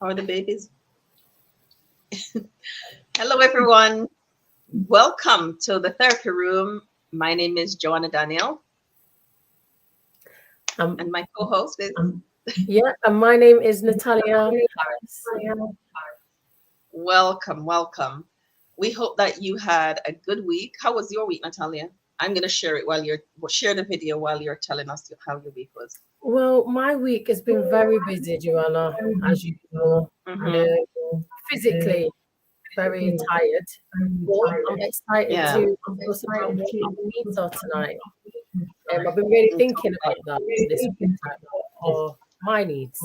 How are the babies? Hello, everyone. Welcome to the therapy room. My name is Joanna Daniel, and my co-host is. And my name is Natalia Harris. Welcome, welcome. We hope that you had a good week. How was your week, Natalia? I'm going to share it share the video while you're telling us how your week was. Well, my week has been very busy, Joanna, as usual. Physically very tired. But I'm excited to discuss about what our needs are tonight. I've been really thinking about that this week, or my needs.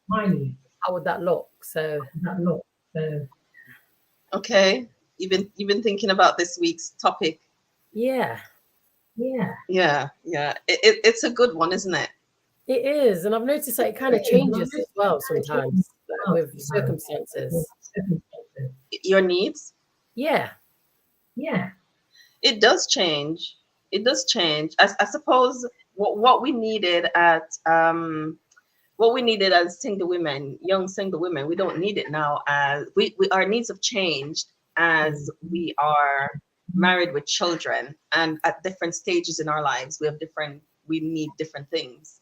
How would that look? Okay, you've been thinking about this week's topic. Yeah. It's a good one, isn't it? It is, and I've noticed that it kind of changes as well sometimes with circumstances. Your needs? Yeah. It does change. It does change. I suppose what we needed as single women, young single women, we don't need it now. As we our needs have changed as we are married with children, and at different stages in our lives, we need different things.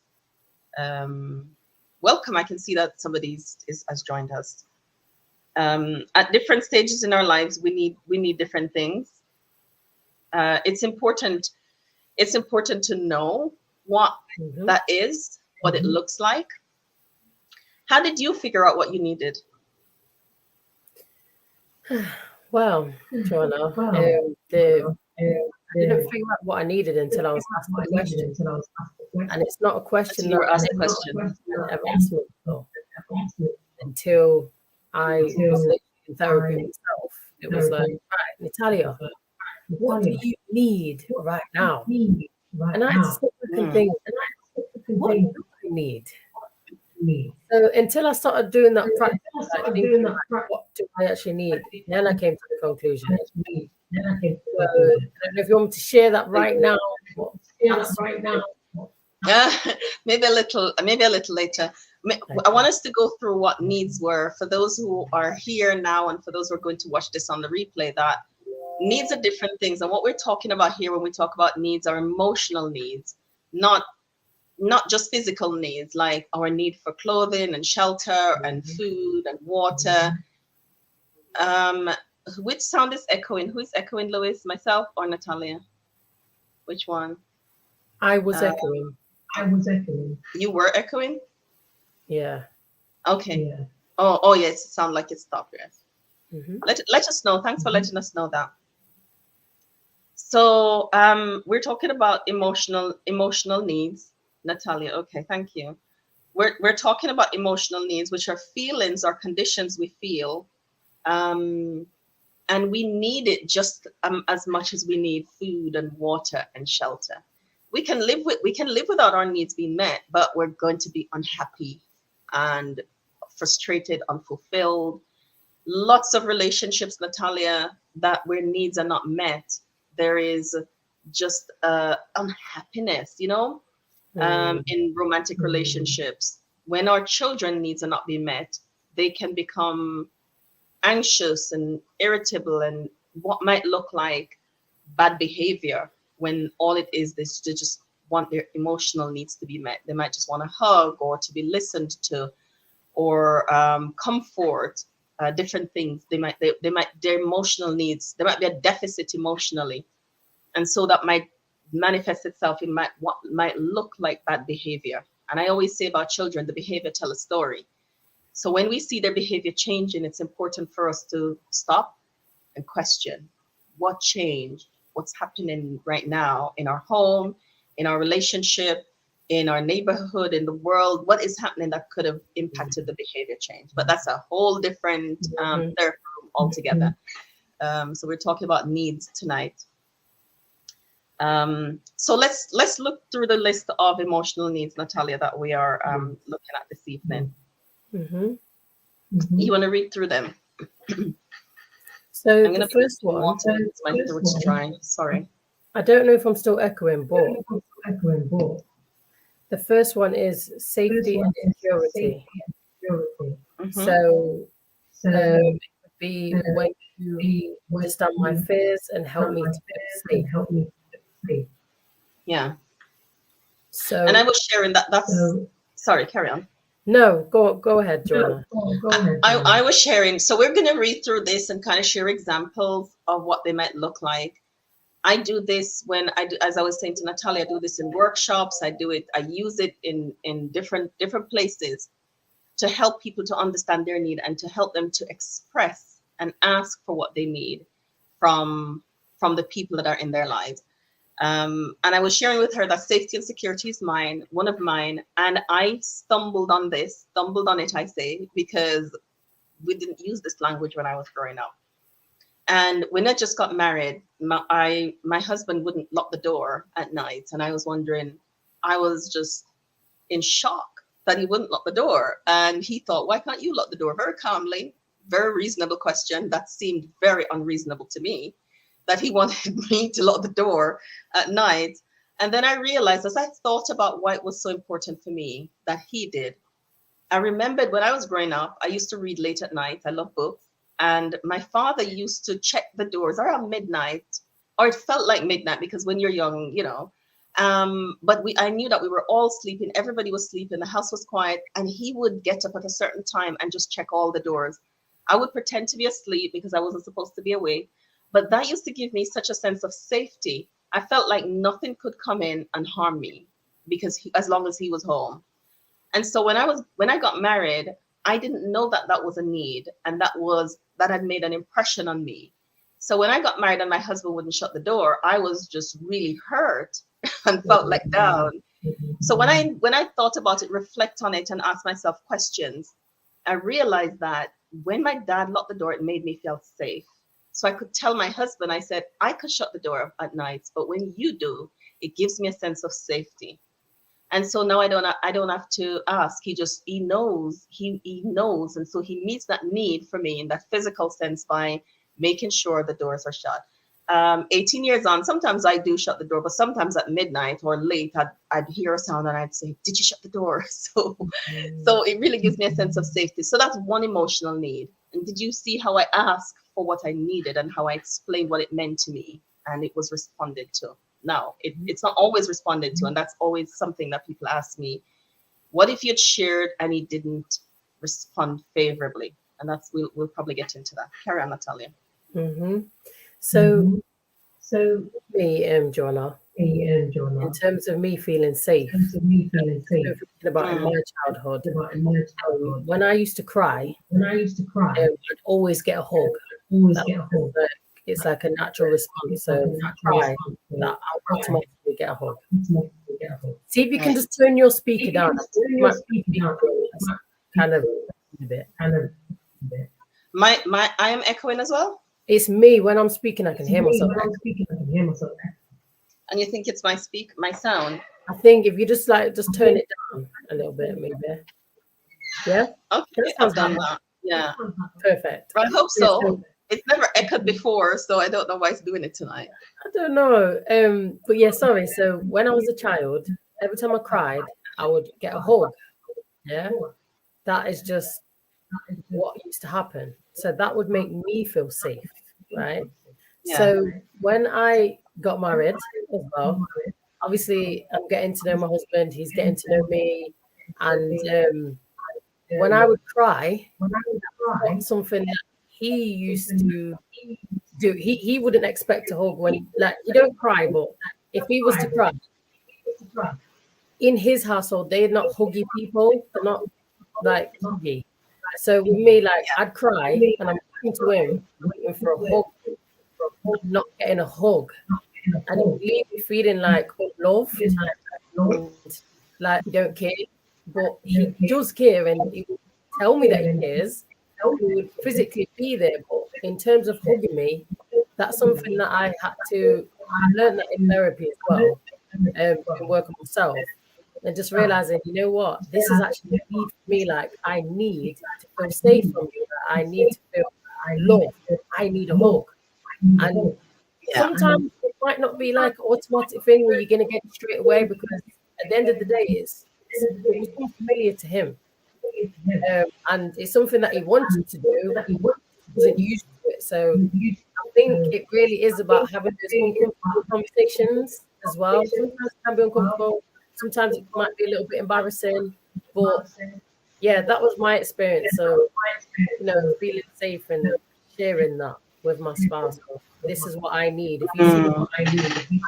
Welcome. I can see that somebody has joined us. At different stages in our lives, we need different things. It's important to know what that is, what it looks like. How did you figure out what you needed? Well, Joanna, I didn't figure out what I needed until I was asked the question. And it's not a question you were that asked a question. ever asked me before. Until I was in therapy myself. It was like, right, Natalia, what do you need right now? And I had to sit back and think, what do I need? So until I started doing that practice, thinking, what do I actually need? Then I came to the conclusion. So, I don't know if you want me to share that right now. Maybe a little later. I want us to go through what needs were for those who are here now, and for those who are going to watch this on the replay. That needs are different things, and what we're talking about here when we talk about needs are emotional needs, not just physical needs, like our need for clothing and shelter and food and water. Which sound is echoing? Who is echoing, Lois? Myself or Natalia? Which one? I was echoing. You were echoing? Yeah. Okay. Yeah. Oh yes, it sounds like it stopped. Yes. Let us know. Thanks for letting us know that. So we're talking about emotional needs, Natalia. Okay, thank you. We're talking about emotional needs, which are feelings or conditions we feel, and we need it just as much as we need food and water and shelter. We can live without our needs being met, but we're going to be unhappy and frustrated, unfulfilled. Lots of relationships, Natalia, where needs are not met, there is just unhappiness, in romantic relationships. When our children needs are not being met, they can become anxious and irritable, and what might look like bad behavior, when all it is they just want their emotional needs to be met. They might just want a hug or to be listened to, or comfort, different things. Their emotional needs, there might be a deficit emotionally, and so that might manifest itself in what might look like bad behavior. And I always say about children, the behavior tell a story. So when we see their behavior changing, it's important for us to stop and question what changed, what's happening right now in our home, in our relationship, in our neighborhood, in the world. What is happening that could have impacted the behavior change? But that's a whole different therapy altogether. So we're talking about needs tonight. So let's look through the list of emotional needs, Natalia, that we are looking at this evening. You want to read through them? So the first one, my throat's dry. Sorry. I don't know if I'm still echoing, but the first one is safety and security. So it would be when you understand my fears and help me to feel safe. Yeah. So, and I was sharing that's sorry, carry on. No, go ahead, Joanna. I was sharing. So we're going to read through this and kind of share examples of what they might look like. I do this when I do, as I was saying to Natalia, I do this in workshops. I use it in different places to help people to understand their need and to help them to express and ask for what they need from the people that are in their lives. And I was sharing with her that safety and security is one of mine. And I stumbled on it, I say, because we didn't use this language when I was growing up. And when I just got married, my husband wouldn't lock the door at night. And I was wondering, I was just in shock that he wouldn't lock the door. And he thought, why can't you lock the door? Very calmly, very reasonable question that seemed very unreasonable to me, that he wanted me to lock the door at night. And then I realized, as I thought about why it was so important for me that he did, I remembered when I was growing up, I used to read late at night. I love books. And my father used to check the doors around midnight, or it felt like midnight because when you're young, but I knew that we were all sleeping. Everybody was sleeping. The house was quiet. And he would get up at a certain time and just check all the doors. I would pretend to be asleep because I wasn't supposed to be awake. But that used to give me such a sense of safety. I felt like nothing could come in and harm me because as long as he was home. And so when I got married, I didn't know that was a need, and that had made an impression on me. So when I got married and my husband wouldn't shut the door, I was just really hurt and felt let down. So when I thought about it, reflect on it, and ask myself questions, I realized that when my dad locked the door, it made me feel safe. So I could tell my husband, I said, I could shut the door at night, but when you do, it gives me a sense of safety. And so now I don't have to ask. He knows. He knows. And so he meets that need for me in that physical sense by making sure the doors are shut. 18 years on, sometimes I do shut the door, but sometimes at midnight or late, I'd hear a sound and I'd say, did you shut the door? So it really gives me a sense of safety. So that's one emotional need. And did you see how I asked for what I needed and how I explained what it meant to me? And it was responded to. Now, it's not always responded to, and that's always something that people ask me. What if you'd shared and he didn't respond favorably? And we'll probably get into that. Carry on, Natalia. Mm-hmm. So me, Joanna, in terms of me feeling safe, thinking about in my childhood, when I used to cry, I'd always get a hug. It's like a natural response. So if I cry, I'll automatically get a hug. See if you can just turn your speaker down. Kind of a bit. I am echoing as well. It's me when I'm speaking. I can hear myself. And you think it's my sound? I think if you just turn it down a little bit, maybe. Yeah. Okay, I've done that. Yeah. Perfect. I hope so. It's never echoed before, so I don't know why it's doing it tonight. I don't know. But yeah, sorry. So when I was a child, every time I cried, I would get a hug. Yeah. That is just what used to happen. So that would make me feel safe, right? Yeah. So when I got married as well, obviously I'm getting to know my husband, he's getting to know me. And when I would cry, that's something that he used to do. He wouldn't expect a hug when, like, you don't cry, but if he was to cry, in his household, they're not huggy people. They're not like huggy. So with me, like, I'd cry and I'm looking to him, waiting for a hug, not getting a hug. And it would leave me feeling like love, and like he don't care. But he does care, and he would tell me that he cares. He would physically be there, but in terms of hugging me, that's something that I learned that in therapy as well, and work on myself. And just realizing, you know what, this is actually a need for me. Like, I need to feel safe from you. I need to feel loved. I need a hug. And sometimes it might not be like an automatic thing where you're going to get it straight away, because at the end of the day, it was unfamiliar to him. and it's something that he wanted to do, but he wasn't used to it. So I think it really is about having those uncomfortable conversations as well. Sometimes it can be uncomfortable, sometimes it might be a little bit embarrassing, but yeah, that was my experience. So, feeling safe and sharing that with my spouse. This is what I need. If you see what I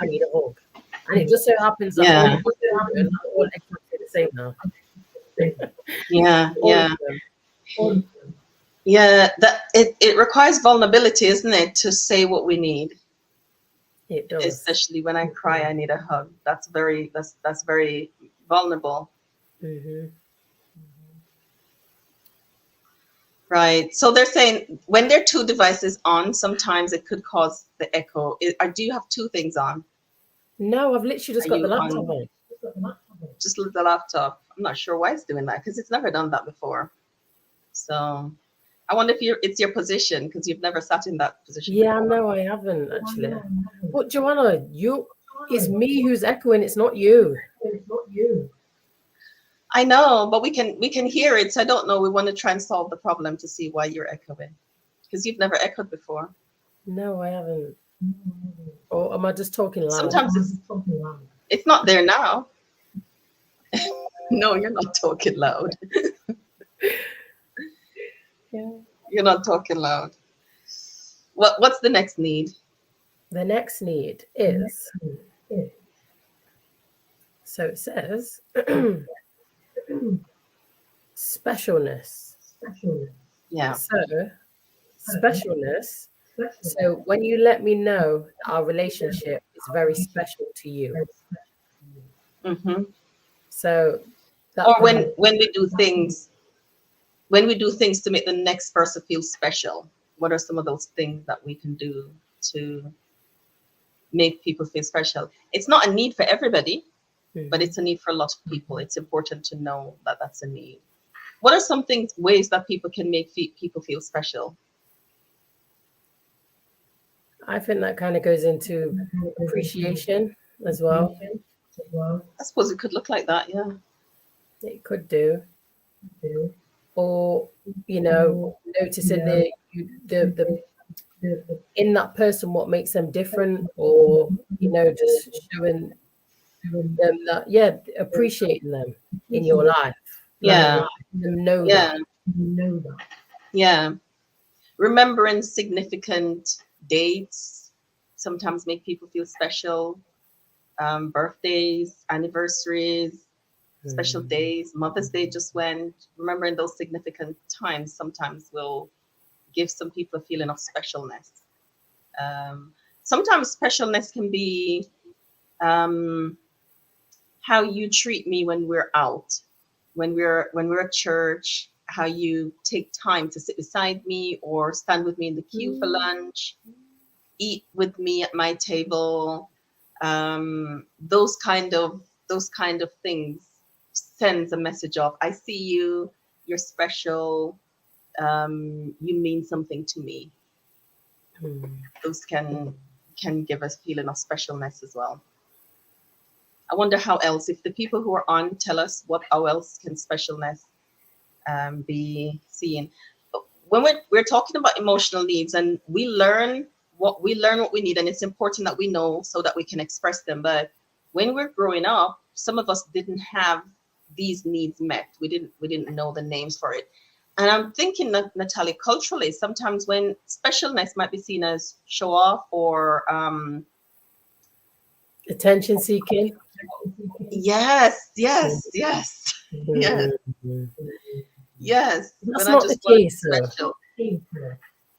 need a hug. And it just so happens that all exactly the same now. Yeah. That it requires vulnerability, isn't it, to say what we need? It does. Especially when I cry, I need a hug. That's very vulnerable. Mm-hmm. Right. So they're saying when there are two devices on, sometimes it could cause the echo. Do you have two things on? No, I've literally just got the laptop on. Just the laptop. I'm not sure why it's doing that because it's never done that before. So I wonder if it's your position because you've never sat in that position. Yeah, no, I haven't actually. But Joanna, it's me who's echoing. It's not you. I know, but we can hear it. So I don't know. We want to try and solve the problem to see why you're echoing because you've never echoed before. No, I haven't. Or am I just talking loud? Sometimes it's not there now. No, you're not talking loud. Yeah. You're not talking loud. What's the next need? The next need is, so it says, specialness. Yeah. So, specialness. So when you let me know that our relationship is very special to you. Mm-hmm. So, or when we do things to make the next person feel special, what are some of those things that we can do to make people feel special? It's not a need for everybody, but it's a need for a lot of people. It's important to know that that's a need. What are some ways that people can make people feel special? I think that kind of goes into appreciation as well. I suppose it could look like that, yeah. It could do. Or, noticing the in that person what makes them different, or, just showing them that, appreciating them in your life. Yeah. Know that. Yeah. Remembering significant dates sometimes make people feel special. Birthdays, anniversaries, special days. Mother's Day just went. Remembering those significant times sometimes will give some people a feeling of specialness. Sometimes specialness can be how you treat me when we're out, when we're at church, how you take time to sit beside me or stand with me in the queue for lunch, eat with me at my table. Those kind of things sends a message of, I see you, you're special, you mean something to me. Those can give us feeling of specialness as well. I wonder how else, if the people who are on tell us how else can specialness be seen. When we're talking about emotional needs, and we learn what we need, and it's important that we know so that we can express them. But when we're growing up, some of us didn't have these needs met. We didn't know the names for it. And I'm thinking that, Natalia, culturally, sometimes when specialness might be seen as show off or attention seeking. Yes. Yes. That's not the case.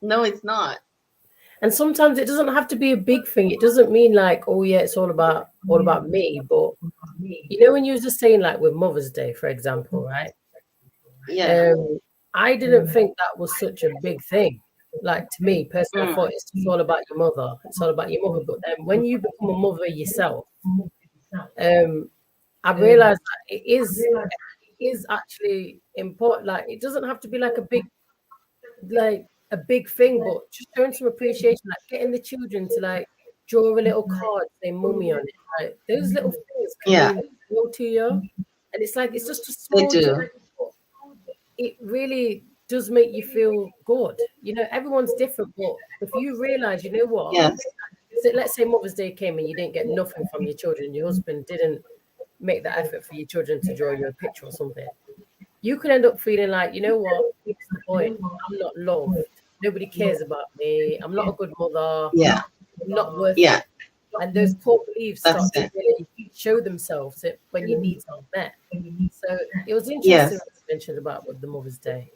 No, it's not. And sometimes it doesn't have to be a big thing. It doesn't mean like, oh yeah, it's all about me. But when you were just saying, like with Mother's Day, for example, right? Yeah. I didn't think that was such a big thing. Like, to me personally, I thought it's just all about your mother. It's all about your mother. But then when you become a mother yourself, I realized that it is actually important. Like, it doesn't have to be like a big thing, but just showing some appreciation, like getting the children to like draw a little card, say "mummy" on it. Like, those little things can mean to you, and it's like it's just a small. They do. it really does make you feel good. You know, everyone's different, but if you realize, you know what, Yes. so let's say Mother's Day came and you didn't get nothing from your children, your husband didn't make that effort for your children to draw you a picture or something, you could end up feeling like, you know what, what's the point? I'm not loved. Nobody cares about me. I'm not a good mother. Yeah. I'm not worth Yeah. it. And those core beliefs That's start to it. really show themselves when your needs aren't met. So it was Yes. interesting what you mentioned about with the Mother's Day.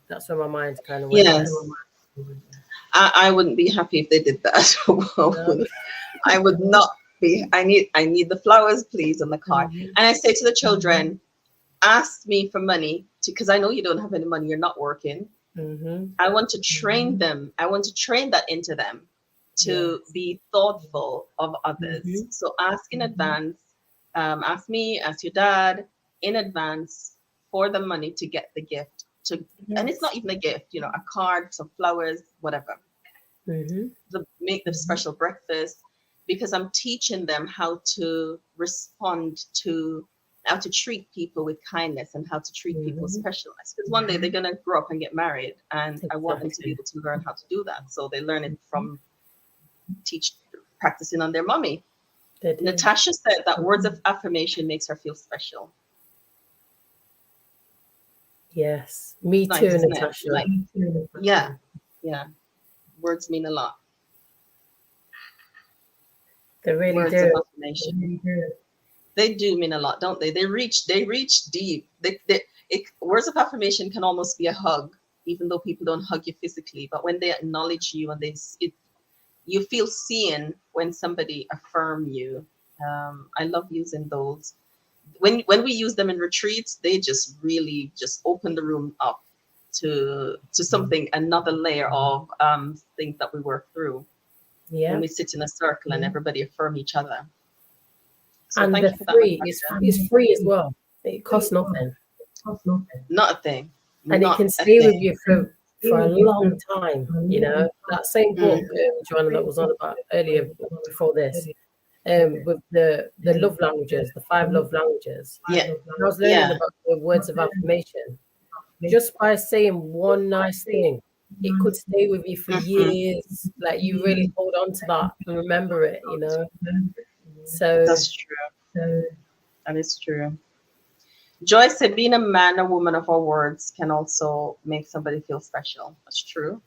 That's where my mind kind of went Yes. I wouldn't be happy if they did that. I would not be. I need the flowers, please, on the card. Mhm. And I say to the children, ask me for money because I know you don't have any money. You're not working. Mhm. I want to train them. I want to train that into them to be thoughtful of others. Mhm. So ask in advance. Ask me, ask your dad in advance for the money to get the gift. And it's not even a gift, you know, a card, some flowers, whatever. Mhm. Make the special breakfast because I'm teaching them how to respond to how to treat people with kindness and how to treat people with specialness. Because one day they're gonna grow up and get married, and I want them to be able to learn how to do that. So they learn it from practicing on their mommy. They do. Natasha said that words of affirmation makes her feel special. Yes, me Nice, too, isn't it? Natasha. Like, yeah, yeah. Words mean a lot. They really Words do. of affirmation. They do mean a lot, don't they? They reach deep. Words of affirmation can almost be a hug, even though people don't hug you physically. But when they acknowledge you and you feel seen when somebody affirm you. I love using those. When we use them in retreats, they just really just open the room up to something, another layer of things that we work through. Yeah. When we sit in a circle and everybody affirm each other. So And thank the you for that, free Natasha. is free as well. It costs nothing. Not a thing. And it Not can a stay with thing. you for a long time, you know. That same book, Joanna, that was on about earlier before this, with the love languages, the 5 love languages. Yeah. I was learning Yeah. about the words of affirmation. Just by saying one nice thing, it could stay with you for years. Like you really hold on to that and remember it, you know. So That's true. That is true. Joyce said, being a man, a woman of our words can also make somebody feel special. That's true.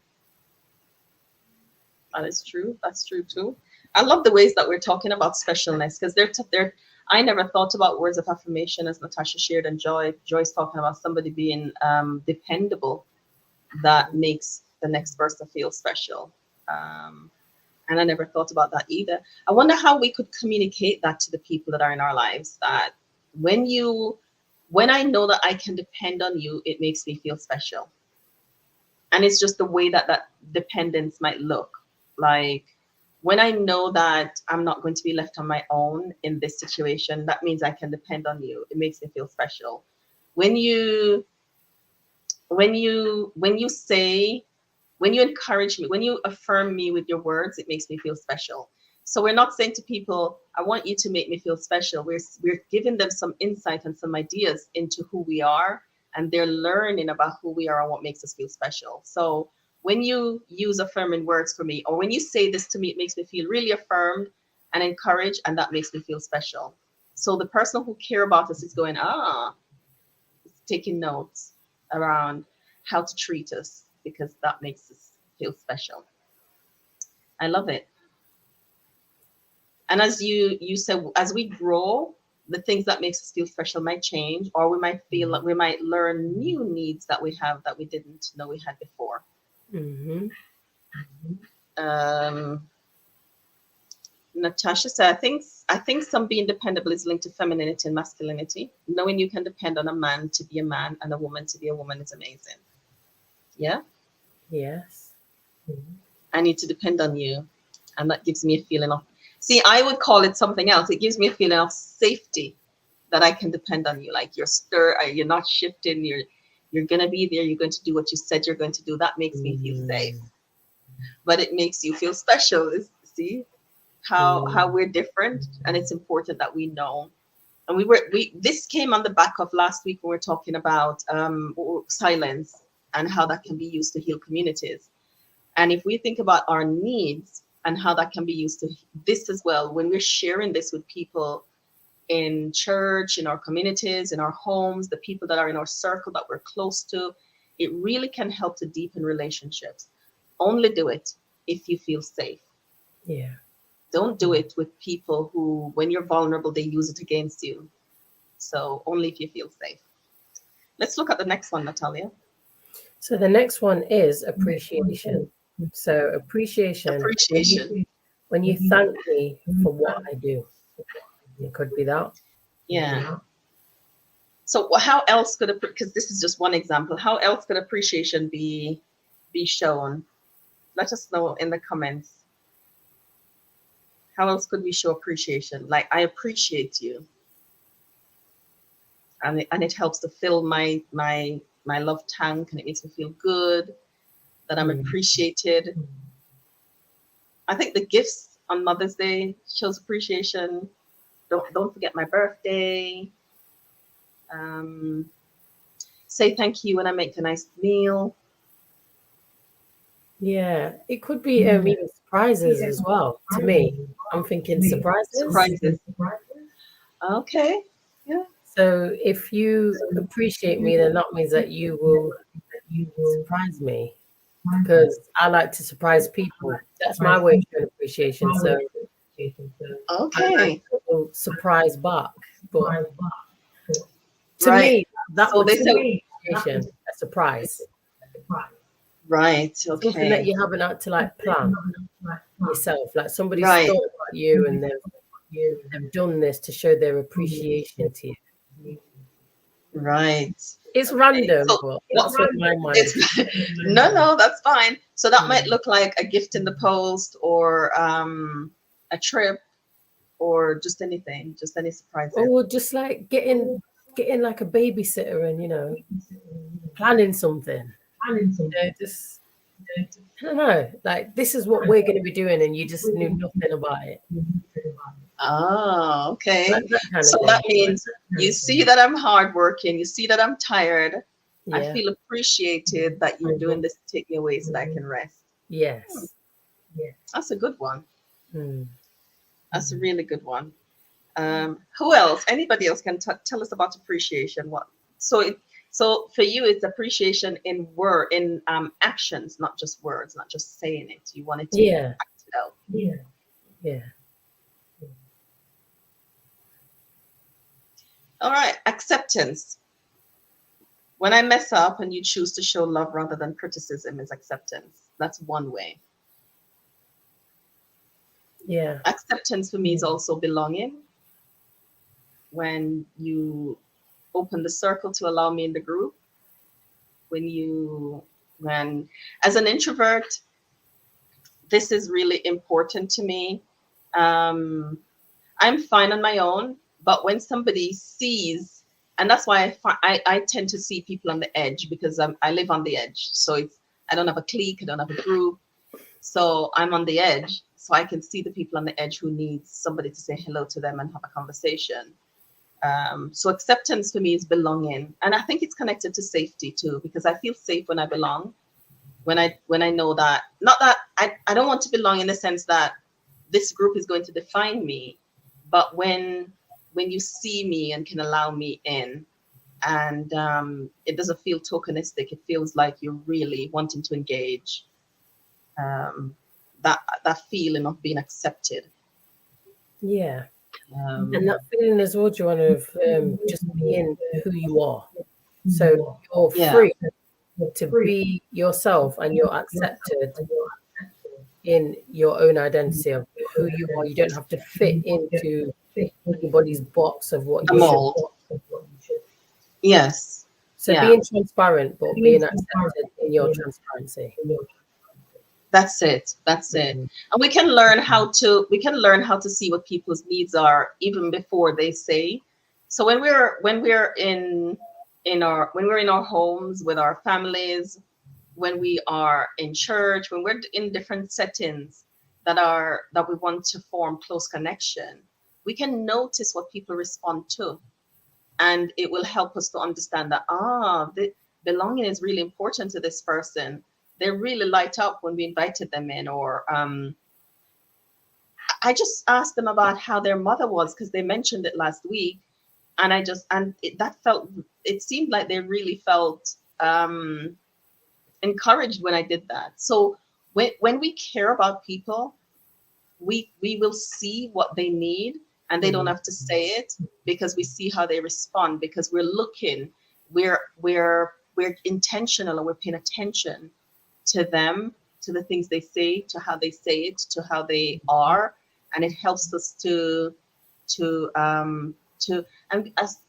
That is true. That's true too. I love the ways that we're talking about specialness because they're. I never thought about words of affirmation as Natasha shared, and Joyce talking about somebody being dependable that makes the next person feel special. And I never thought about that either. I wonder how we could communicate that to the people that are in our lives. That when I know that I can depend on you, it makes me feel special. And it's just the way that dependence might look. Like when I know that I'm not going to be left on my own in this situation, that means I can depend on you. It makes me feel special. When you encourage me, when you affirm me with your words, it makes me feel special. So we're not saying to people, I want you to make me feel special. We're giving them some insight and some ideas into who we are, and they're learning about who we are and what makes us feel special. So when you use affirming words for me, or when you say this to me, it makes me feel really affirmed and encouraged, and that makes me feel special. So the person who care about us is going, taking notes around how to treat us, because that makes us feel special. I love it. And as you said, as we grow, the things that makes us feel special might change, or we might feel like we might learn new needs that we have that we didn't know we had before. Natasha said, I think some being dependable is linked to femininity and masculinity. Knowing you can depend on a man to be a man and a woman to be a woman is amazing. Yeah? yes. I need to depend on you. And that gives me a feeling of, see, I would call it something else. It gives me a feeling of safety that I can depend on you. Like you're not shifting, you're going to be there, you're going to do what you said you're going to do. That makes me feel safe. But it makes you feel special. See how we're different, and it's important that we know And this came on the back of last week when we were talking about silence and how that can be used to heal communities. And if we think about our needs and how that can be used to this as well, when we're sharing this with people in church, in our communities, in our homes, the people that are in our circle that we're close to, it really can help to deepen relationships. Only do it if you feel safe. Yeah. Don't do it with people who, when you're vulnerable, they use it against you. So only if you feel safe. Let's look at the next one, Natalia. So the next one is appreciation. So appreciation. When you thank me for what I do. It could be that. Yeah. So how else could, because this is just one example, how else could appreciation be shown? Let us know in the comments. How else could we show appreciation? Like, I appreciate you. And it helps to fill my love tank, and it makes me feel good that I'm appreciated. I think the gifts on Mother's Day shows appreciation. Don't forget my birthday. Say thank you when I make a nice meal. Yeah, it could be even surprises as well. To me, I'm thinking surprises. Okay. Yeah. So if you appreciate me, then that means that you will surprise me, because I like to surprise people. That's my way of showing appreciation. So okay, surprise back. But to me, that would be appreciation, a surprise. Right. Okay. Something that you haven't had to like plan yourself. Like somebody's thought about you and they've done this to show their appreciation to you. Right. It's random, but that's what my mind. No, that's fine. So that might look like a gift in the post, or a trip, or just anything, just any surprises. Or just like getting like a babysitter and planning something. Just I don't know, like this is what we're going to be doing, and you just knew nothing about it. Oh, okay. So that means you see that I'm hardworking, you see that I'm tired. Yeah. I feel appreciated that you're doing this to take me away so that I can rest. Yes. That's a good one. That's a really good one. Who else? Anybody else can tell us about appreciation? What? So for you, it's appreciation in actions, not just words, not just saying it. You want it to act it out. Yeah. All right, acceptance. When I mess up and you choose to show love rather than criticism is acceptance. That's one way. Yeah. Acceptance for me is also belonging. When you open the circle to allow me in the group, when as an introvert, this is really important to me. I'm fine on my own, but when somebody sees, and that's why I tend to see people on the edge, because I live on the edge. So I don't have a clique, I don't have a group. So I'm on the edge. So I can see the people on the edge who need somebody to say hello to them and have a conversation. So acceptance for me is belonging. And I think it's connected to safety too, because I feel safe when I belong. When I know that, not that I don't want to belong in the sense that this group is going to define me, but when you see me and can allow me in, and it doesn't feel tokenistic, it feels like you're really wanting to engage. That feeling of being accepted. Yeah. And that feeling as well, Joanna, of just being who you are. So you're free to be yourself, and you're accepted in your own identity of who you are. You don't have to fit into anybody's box of what you should. Yes. So being transparent, but being accepted in your transparency. That's it. And we can learn how to see what people's needs are even before they say. So when we're in our homes with our families, when we are in church, when we're in different settings that we want to form close connection, we can notice what people respond to, and it will help us to understand that the belonging is really important to this person. They really light up when we invited them in, or I just asked them about how their mother was because they mentioned it last week, and it seemed like they really felt encouraged when I did that. So when we care about people, we will see what they need, and they don't have to say it, because we see how they respond, because we're looking, we're intentional, and we're paying attention to them, to the things they say, to how they say it, to how they are, and it helps us to and, as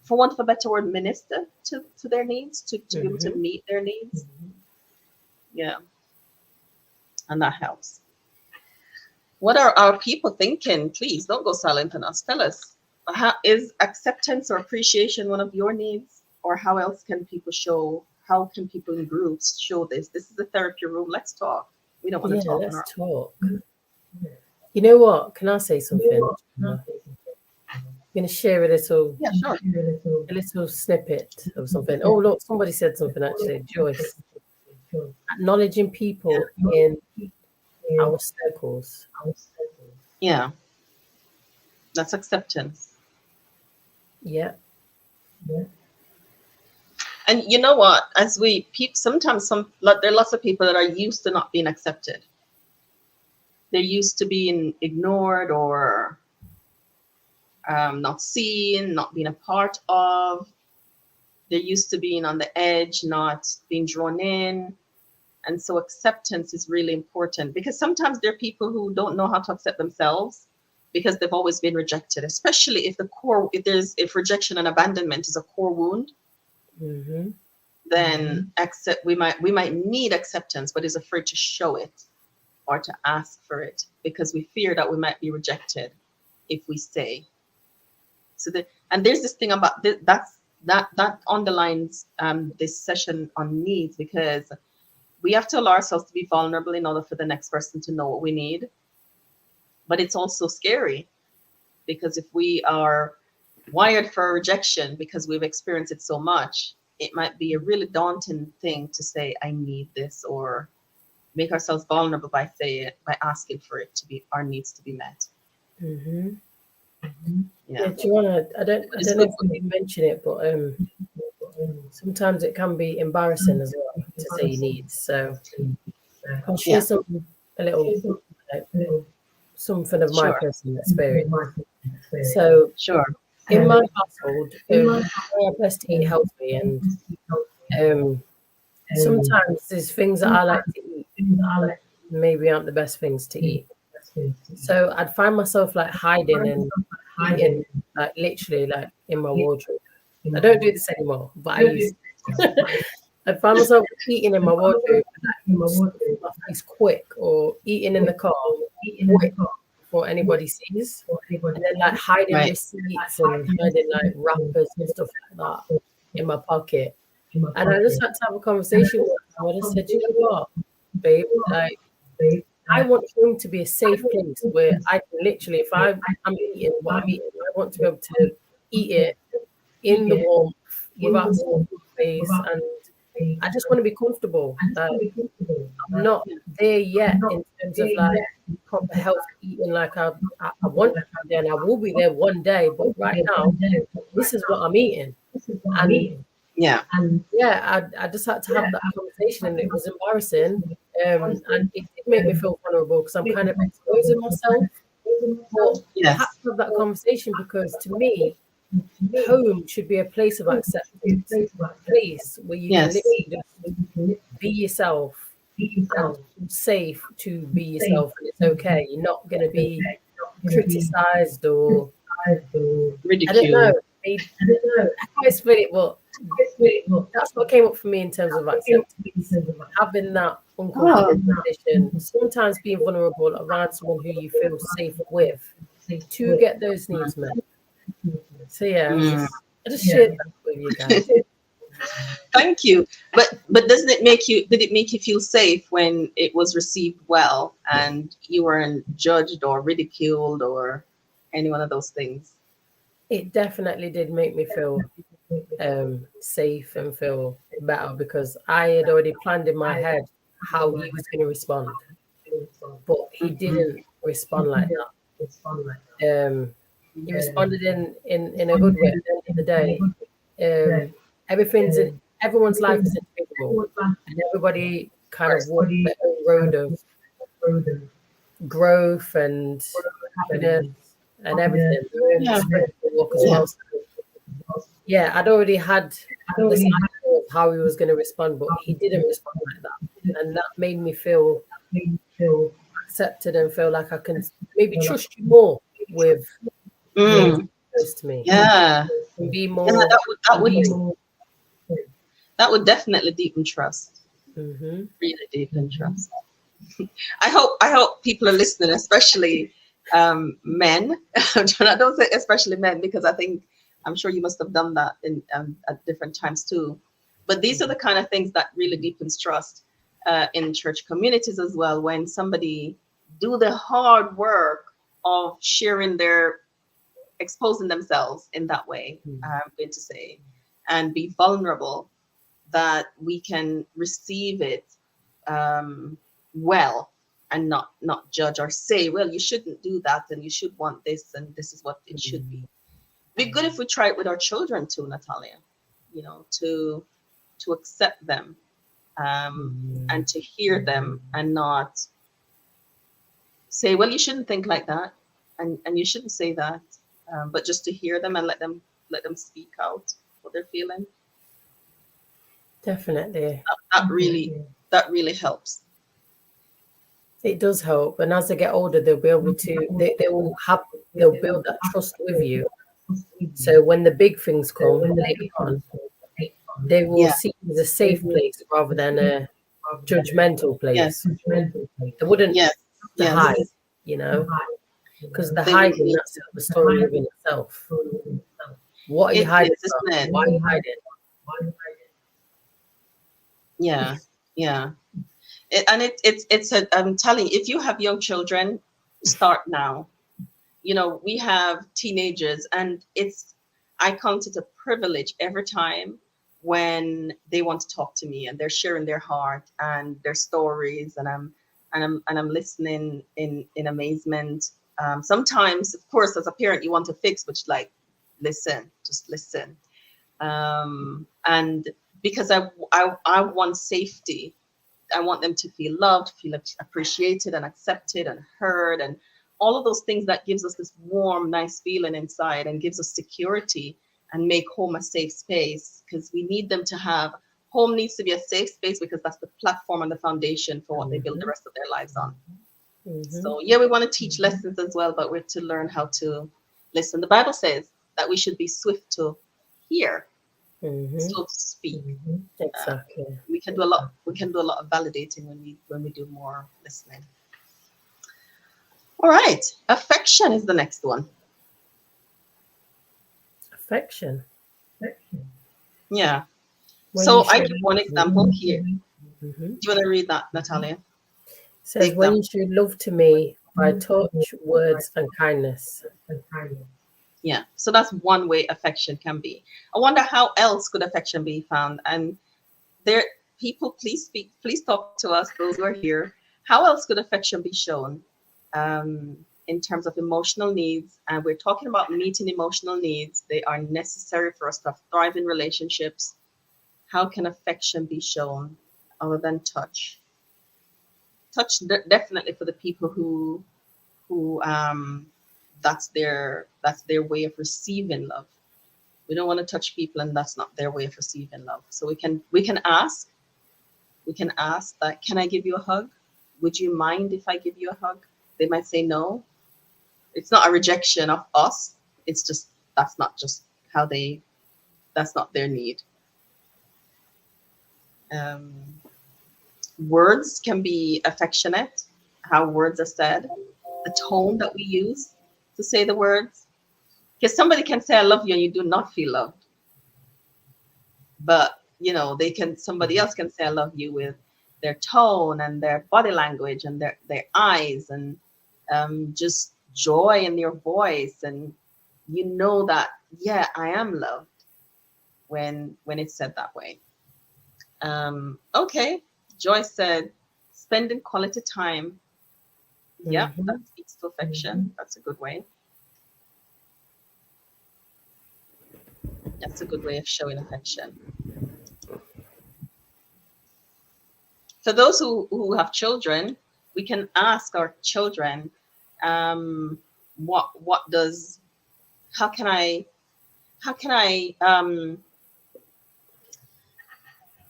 for want of a better word, minister to their needs, to be able to meet their needs. Yeah, and that helps. What are our people thinking? Please don't go silent on us. Tell us. Is acceptance or appreciation one of your needs? Or how else can people show? How can people in groups show this? This is a therapy room. Let's talk. We don't want to talk. Let's talk. You know what? Can I say something? I'm going to share a little, a little snippet of something. Oh, look, somebody said something actually. Joyce. Acknowledging people in our circles. Yeah, that's acceptance. Yeah. And you know what? As sometimes there are lots of people that are used to not being accepted. They're used to being ignored, or not seen, not being a part of. They're used to being on the edge, not being drawn in. And so acceptance is really important, because sometimes there are people who don't know how to accept themselves because they've always been rejected, especially if rejection and abandonment is a core wound. Then we might need acceptance, but is afraid to show it or to ask for it, because we fear that we might be rejected if we say. And there's this thing about this, that underlines this session on needs, because we have to allow ourselves to be vulnerable in order for the next person to know what we need. But it's also scary, because if we are wired for rejection because we've experienced it so much, it might be a really daunting thing to say, I need this, or make ourselves vulnerable by asking for it our needs to be met. Yeah, Joanna, I don't know if you mention it, but sometimes it can be embarrassing as well to say you need. So I'll share something of my personal experience. So in my household, I best to eat healthy, and sometimes there's things that I like to eat that maybe aren't the best things to eat. So I'd find myself like hiding and eating, like literally like in my wardrobe. I don't do this anymore, but I used to. I'd find myself eating in my wardrobe, like my face quick, or eating in the car quick before anybody sees, and then like hiding receipts and hiding like wrappers and stuff like that in my pocket. And I just had to have a conversation with her. I just said, you know what, babe, like, I want home to be a safe place where I can literally, if I'm eating what I'm eating, I want to be able to eat it in the warmth without face, and I just want to be comfortable. I'm not there yet in terms of like proper healthy eating like I want to be there, and I will be there one day. But right now, this is what I'm eating, and I just had to have that conversation, and it was embarrassing, and it did make me feel vulnerable because I'm kind of exposing myself. But I had to have that conversation, because to me, home should be a place of acceptance, a place where you can literally just be yourself and safe to be yourself, and it's okay. You're not going to be criticized or ridiculed. I don't know. I can't explain it, but that's what came up for me in terms of acceptance. Having that uncomfortable position, sometimes being vulnerable around someone who you feel safe with to get those needs met. So I just shared that with you guys. Thank you. But did it make you feel safe when it was received well and you weren't judged or ridiculed or any one of those things? It definitely did make me feel safe and feel better, because I had already planned in my head how he was going to respond, but he didn't respond like that. He responded in a good way. At the end of the day, everyone's life is individual, and everybody kind of walks their own road of growth and happiness and everything. Their own Yeah. spiritual walk as well. So, yeah, I'd already had this idea of how he was going to respond, but he didn't respond like that, and that made me feel accepted and feel like I can maybe trust you more with Mm. close to me. Yeah. And be Yeah, more. that would definitely deepen trust. Mm-hmm. Really deepen trust. I hope people are listening, especially men. I don't say especially men, because I'm sure you must have done that in at different times too. But these are the kind of things that really deepens trust in church communities as well. When somebody do the hard work of exposing themselves in that way, I'm going to say, and be vulnerable, that we can receive it well, and not judge or say, well, you shouldn't do that, and you should want this, and this is what it should be. Be good if we try it with our children too, Natalia. To accept them, and to hear them, and not say, well, you shouldn't think like that, and you shouldn't say that, but just to hear them and let them speak out what they're feeling. Definitely. That really helps. It does help, and as they get older, they'll be able to. They'll build that trust with you. So when the big things come later on, they will see it as a safe place rather than a judgmental place. They wouldn't hide, because the hiding, that's the story within itself. What are you hiding from? Why are you hiding? Yeah. I'm telling you, if you have young children, start now. We have teenagers, and I count it a privilege every time when they want to talk to me and they're sharing their heart and their stories, and I'm listening in amazement. Sometimes, of course, as a parent, you want to fix, which, like, just listen. And because I want safety. I want them to feel loved, feel appreciated and accepted and heard, and all of those things that gives us this warm, nice feeling inside, and gives us security, and make home a safe space, because we need them to have. Home needs to be a safe space, because that's the platform and the foundation for what they build the rest of their lives on. So yeah, we want to teach lessons as well, but we're to learn how to listen. The Bible says that we should be swift to hear, slow to speak. Exactly. We can do a lot of validating when we do more listening. All right, affection is the next one. Affection. Yeah. So I give one example here. Do you want to read that, Natalia? Says, when you show love to me by touch, words, and kindness. Yeah, so that's one way affection can be. I wonder how else could affection be found. And there, people, please speak, please talk to us, those who are here. How else could affection be shown in terms of emotional needs? And we're talking about meeting emotional needs. They are necessary for us to thrive in relationships. How can affection be shown other than touch? Touch definitely for the people who that's their way of receiving love. We don't want to touch people, and that's not their way of receiving love. So we can ask that, can I give you a hug? Would you mind if I give you a hug? They might say no. It's not a rejection of us. It's just that's not their need. Words can be affectionate. How words are said, the tone that we use to say the words. Because somebody can say I love you and you do not feel loved. But somebody else can say I love you with their tone and their body language and their eyes, and just joy in your voice, and you know that, yeah, I am loved when it's said that way. Okay, Joyce said, spending quality time. Yeah, that speaks to affection. That's a good way. That's a good way of showing affection. For those who have children, we can ask our children, what does, how can I,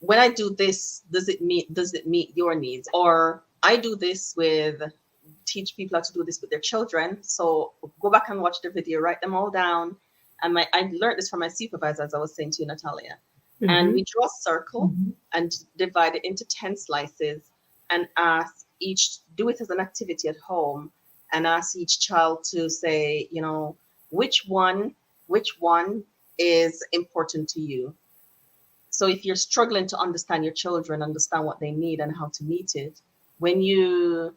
when I do this, does it meet your needs? Or I do this with, teach people how to do this with their children. So go back and watch the video, write them all down. And I learned this from my supervisor, as I was saying to you, Natalia. And we draw a circle and divide it into 10 slices and ask each, do it as an activity at home, and ask each child to say, you know, which one is important to you. So if you're struggling to understand your children, understand what they need and how to meet it, when you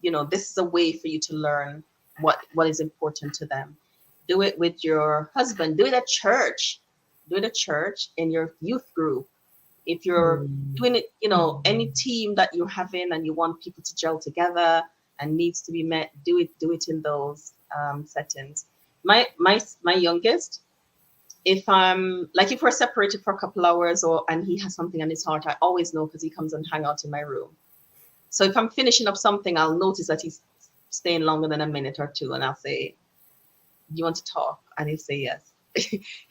know, this is a way for you to learn what is important to them. Do it with your husband, do it at church. Do it at church, in your youth group. If you're doing it, you know, any team that you're having and you want people to gel together and needs to be met, do it in those settings. My youngest, if we're separated for a couple hours and he has something on his heart, I always know, because he comes and hang out in my room. So if I'm finishing up something, I'll notice that he's staying longer than a minute or two, and I'll say, do you want to talk? And he'll say yes.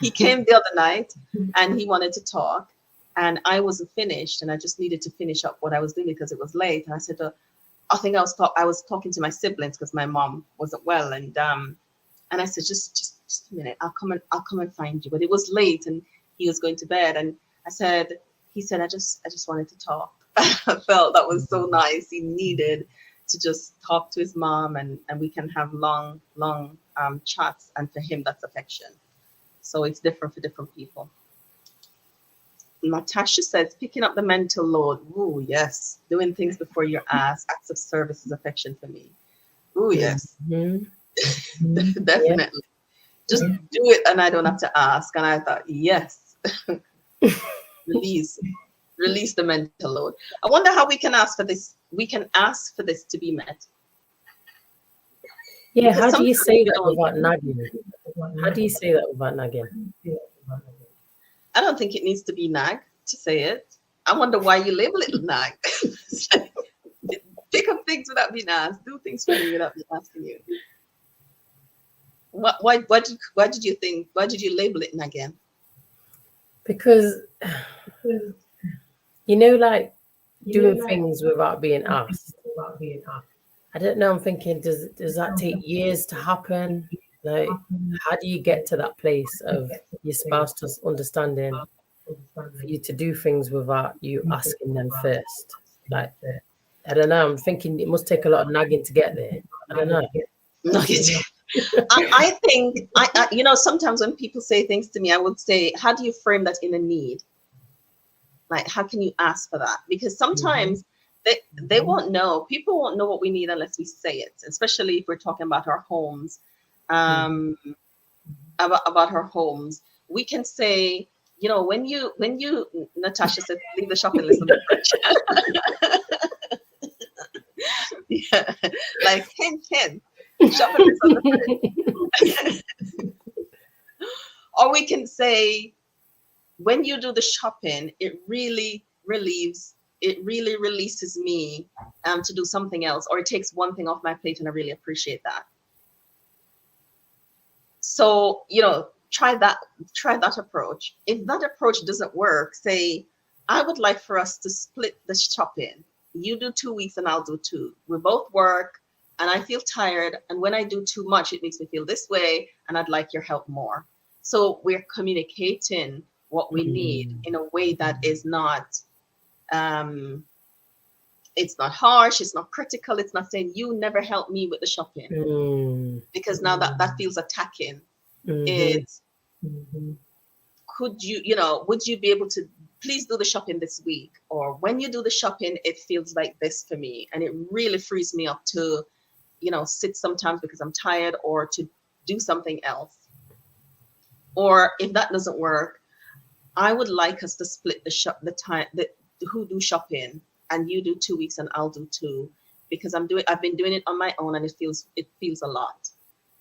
He came the other night and he wanted to talk, and I wasn't finished, and I just needed to finish up what I was doing because it was late. And I said, I think I was talking to my siblings because my mom wasn't well, and I said, just a minute, I'll come and find you. But it was late and he was going to bed, and he said, I just wanted to talk. I felt that was so nice. He needed to just talk to his mom, and we can have long chats, and for him that's affection. So it's different for different people. Natasha says, picking up the mental load. Ooh, yes. Doing things before you're asked. Acts of service is affection for me. Ooh, yes. Definitely. Yeah. Just do it and I don't have to ask. And I thought, yes. Release the mental load. I wonder how we can ask for this. We can ask for this to be met. Yeah, how do you say that without nagging? How do you say that without nagging? I don't think it needs to be nag to say it. I wonder why you label it nag. Pick up things without being asked. Do things for me without me asking you. Why did you think? Why did you label it nagging? Because you know, like doing things without being asked. I don't know. I'm thinking, does that take years to happen? Like, how do you get to that place of your spouse just understanding for you to do things without you asking them first? Like, I don't know. I'm thinking it must take a lot of nagging to get there. I don't know. I think, you know, sometimes when people say things to me, I would say, how do you frame that in a need? Like, how can you ask for that? Because sometimes they won't know. People won't know what we need unless we say it, especially if we're talking about our homes. About our homes, we can say, you know, when you Natasha said, leave the shopping list on the fridge. Yeah, like hint, shopping list on the fridge. Or we can say, when you do the shopping, it really releases me to do something else, or it takes one thing off my plate, and I really appreciate that. So, you know, try that approach. If that approach doesn't work, say, I would like for us to split the shopping. You do 2 weeks and I'll do 2. We both work and I feel tired. And when I do too much, it makes me feel this way. And I'd like your help more. So we're communicating what we need in a way that is not, it's not harsh. It's not critical. It's not saying you never help me with the shopping, because now that feels attacking. It's, could you, you know, would you be able to please do the shopping this week? Or when you do the shopping, it feels like this for me. And it really frees me up to sit sometimes because I'm tired, or to do something else. Or if that doesn't work, I would like us to split the time, who do shopping, and you do 2 weeks and I'll do two, because I've been doing it on my own and it feels a lot.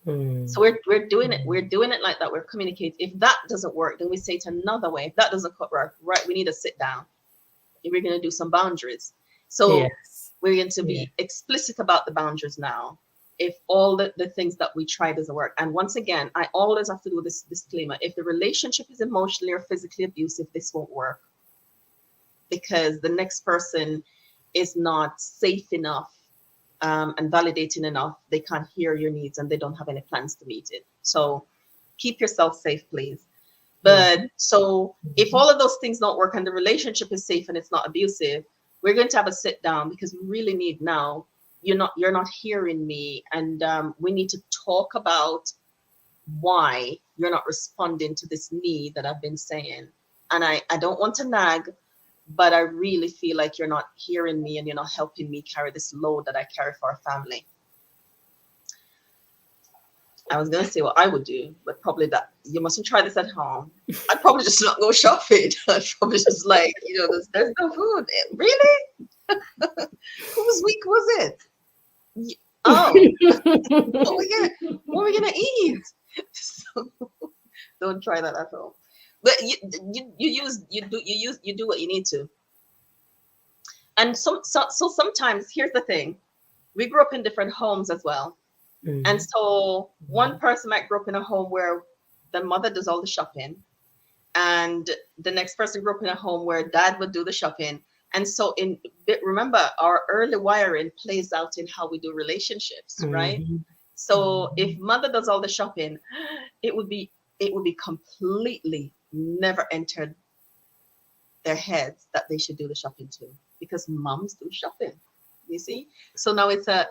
So we're doing it like that. We're communicating. If that doesn't work, then we say it another way. If that doesn't work, right, we need to sit down. We're going to do some boundaries. So Yes. we're going to be explicit about the boundaries now. If all the things that we try doesn't work. And once again, I always have to do this disclaimer. If the relationship is emotionally or physically abusive, this won't work, because the next person is not safe enough and validating enough. They can't hear your needs and they don't have any plans to meet it. So keep yourself safe, please. But so if all of those things don't work and the relationship is safe and it's not abusive, we're going to have a sit down, because we really need now. You're not hearing me, and we need to talk about why you're not responding to this need that I've been saying. And I don't want to nag, but I really feel like you're not hearing me and you're not helping me carry this load that I carry for our family. I was going to say what I would do, but probably that you mustn't try this at home. I'd probably just not go shopping. I'd probably just there's no food. Really? Whose week was it? Oh, what are we gonna eat? So, don't try that at home. But you do what you need to. And so sometimes, here's the thing: we grew up in different homes as well. And so one person might grow up in a home where the mother does all the shopping, and the next person grew up in a home where dad would do the shopping. And so remember, our early wiring plays out in how we do relationships, right? So if mother does all the shopping, it would be completely never entered their heads that they should do the shopping too, because moms do shopping. You see? So now it's a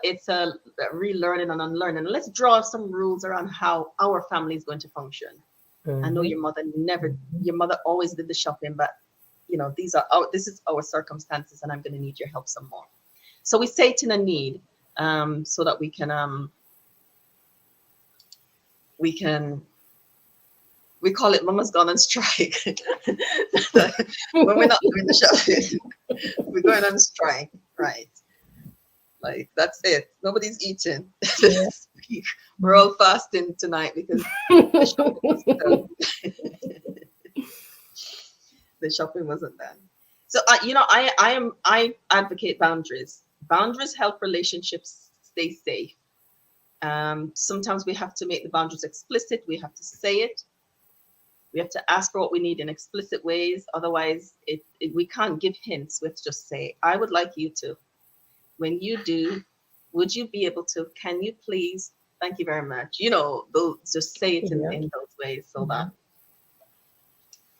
relearning and unlearning. Let's draw some rules around how our family is going to function. I know your mother always did the shopping, but this is our circumstances, and I'm going to need your help some more. So we say it in a need, so that we call it Mama's Gone on Strike. When we're not doing the shopping, we're going on strike, right? Like, that's it. Nobody's eating. We're all fasting tonight because the shopping wasn't done. The shopping wasn't done. So I advocate boundaries. Boundaries help relationships stay safe. Sometimes we have to make the boundaries explicit. We have to say it. We have to ask for what we need in explicit ways. Otherwise, we can't give hints. We have to just say, I would like you to. When you do, would you be able to? Can you please? Thank you very much. Just say it in those ways, so that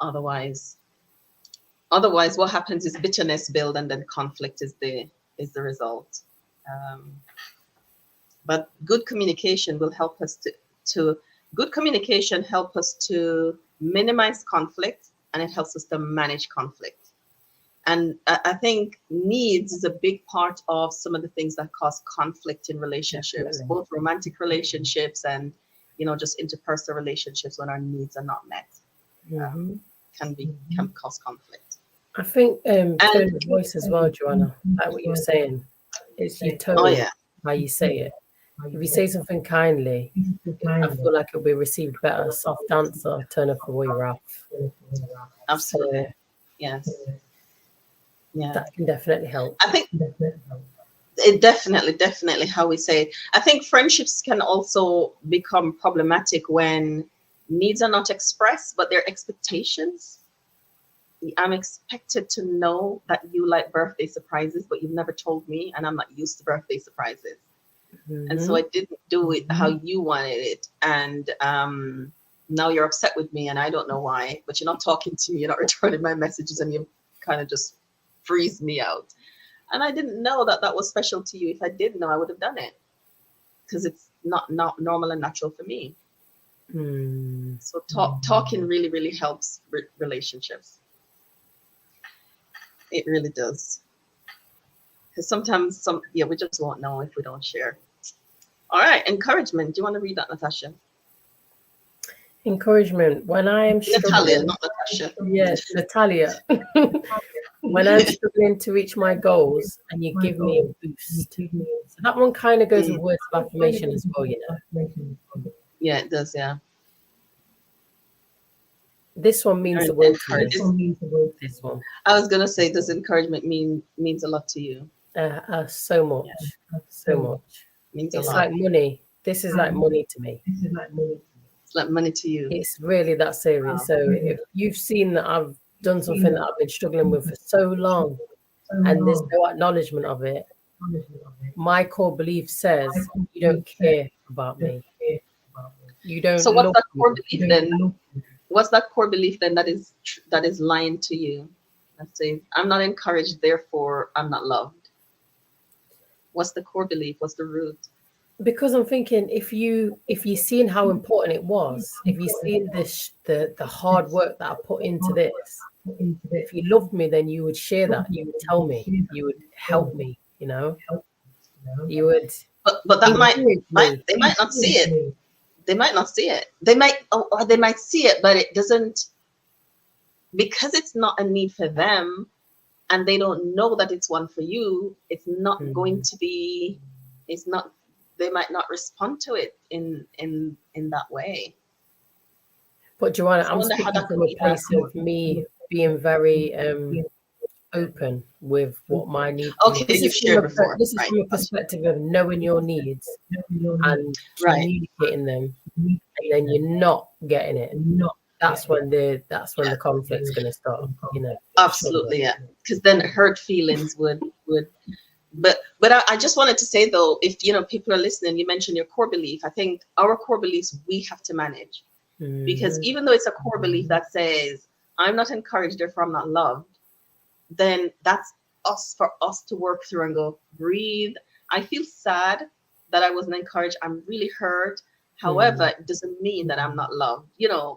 otherwise, what happens is bitterness build, and then conflict is the result. But good communication will help us to minimize conflict, and it helps us to manage conflict. And I think needs is a big part of some of the things that cause conflict in relationships, both romantic relationships and, just interpersonal relationships, when our needs are not met, can cause conflict. I think tone of voice as well, Joanna, like what you're saying, it's your tone, how you say it. If you say something kindly, I feel like it'll be received better. Soft answer, turn up for rough. Absolutely. So, yes. Yeah, that can definitely help. I think it definitely how we say it. I think friendships can also become problematic when needs are not expressed, but their expectations. I'm expected to know that you like birthday surprises, but you've never told me, and I'm not used to birthday surprises. And so I didn't do it how you wanted it. And now you're upset with me, and I don't know why, but you're not talking to me, you're not returning my messages, and you kind of just freeze me out. And I didn't know that was special to you. If I did know, I would have done it, because it's not normal and natural for me. So talking really, really helps relationships. It really does. Because sometimes we just won't know if we don't share. All right, encouragement. Do you want to read that, Natasha? Encouragement. When I am Natalia, struggling, not Natasha. yes, Natalia. When I'm struggling to reach my goals and you give me a boost. So that one kind of goes with words of affirmation as well, you know. Yeah, it does, yeah. This one means the world to me. This one. I was gonna say, does encouragement means a lot to you? So much. So much. Means a It's lot. like money. This is like money to me. It's like money to you. It's really that serious. Wow. So if you've seen that I've done something that I've been struggling with for so long and there's no acknowledgement of it, my core belief says you don't care about me. You don't. So what's love that me. core belief then? What's that core belief then that is lying to you? Let's say I'm not encouraged, therefore I'm not loved. What's the core belief? What's the root? Because I'm thinking if you seen how important it was, if you seen this the hard work that I put into this, if you loved me, then you would share that. You would tell me. You would help me. You know. You would. But that might encourage me. they might not see it. They might not see it. They might or they might see it, but it doesn't, because it's not a need for them and they don't know that it's one for you. It's not going to be. It's not. They might not respond to it in that way. But Joanna, So I I'm wonder how speaking that from could a be place of me being very open with what my needs are. Okay, This you've is shared from a, before, this is right? from a perspective of knowing your needs and Right. communicating them, and then you're not getting it. That's when the conflict's going to start. You know. Absolutely, yeah. Because then hurt feelings would. But I just wanted to say though, if people are listening, you mentioned your core belief. I think our core beliefs we have to manage, because even though it's a core belief that says I'm not encouraged, therefore I'm not loved, then that's for us to work through and go, breathe. I feel sad that I wasn't encouraged. I'm really hurt. However, it doesn't mean that I'm not loved,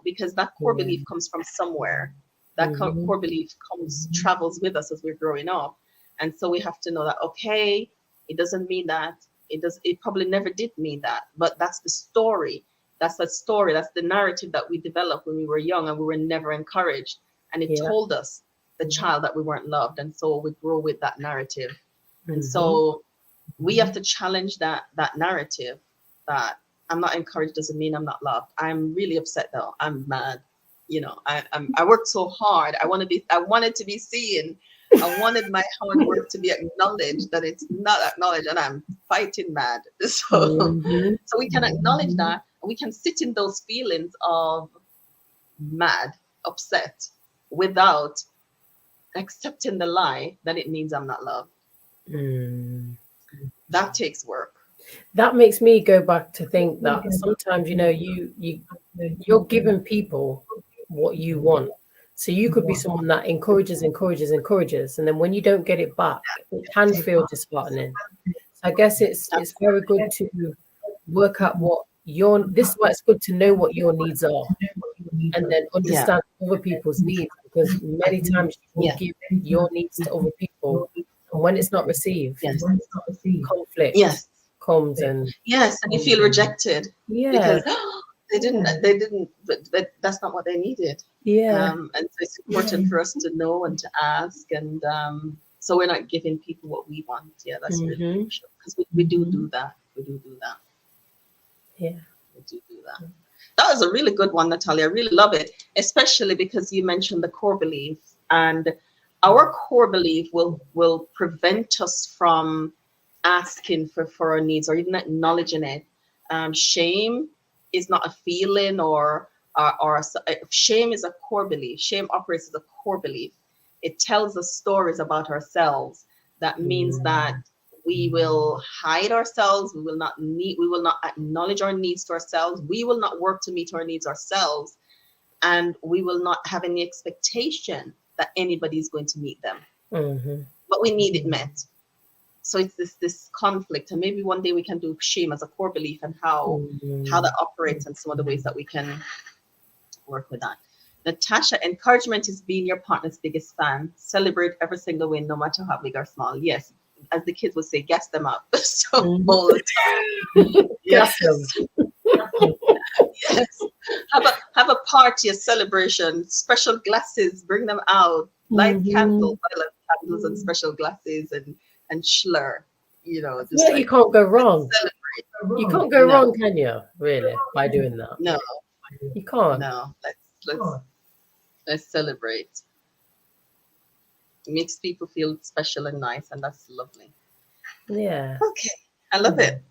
because that core belief comes from somewhere. That core belief travels with us as we're growing up. And so we have to know that, okay, it doesn't mean that. It probably never did mean that. But that's the story. That's the narrative that we developed when we were young and we were never encouraged. And it told us, the child, that we weren't loved. And so we grow with that narrative. And so we have to challenge that narrative that I'm not encouraged doesn't mean I'm not loved. I'm really upset though. I'm mad. I worked so hard. I wanted to be seen. I wanted my hard work to be acknowledged, that it's not acknowledged, and I'm fighting mad. So we can acknowledge that, and we can sit in those feelings of mad, upset, without accepting the lie that it means I'm not loved. That takes work. That makes me go back to think that sometimes, you're giving people what you want. So you could be someone that encourages, and then when you don't get it back, it can feel disheartening. So I guess it's very good to work out what this is why it's good to know what your needs are, and then understand other people's needs, because many times you will give your needs to other people, and when it's not received, conflict comes, and and you feel rejected. Because they didn't, but that's not what they needed. And so it's important for us to know and to ask, and so we're not giving people what we want. That's really crucial, because we do that. We do that. We do that. That was a really good one, Natalia. I really love it, especially because you mentioned the core belief, and our core belief will prevent us from asking for our needs or even acknowledging it. Shame is not a feeling, or shame is a core belief. Shame operates as a core belief. It tells us stories about ourselves. That means that we will hide ourselves. We will not acknowledge our needs to ourselves. We will not work to meet our needs ourselves, and we will not have any expectation that anybody is going to meet them. But we need it met. So it's this conflict, and maybe one day we can do shame as a core belief and how that operates, and some of the ways that we can work with that. Natasha, encouragement is being your partner's biggest fan. Celebrate every single win, no matter how big or small. Yes, as the kids would say, gas them up. So Mhm. all the time. Gas them. Yes. Have a party, a celebration, special glasses, bring them out, light candles, Mhm. I love candles and special glasses and schlur, I just feel like you like can't go wrong. celebrate. You can't go No, wrong, can you? Really, by doing that, no, you can't. no. Let's celebrate. It makes people feel special and nice, and that's lovely. Yeah. Okay, I love it.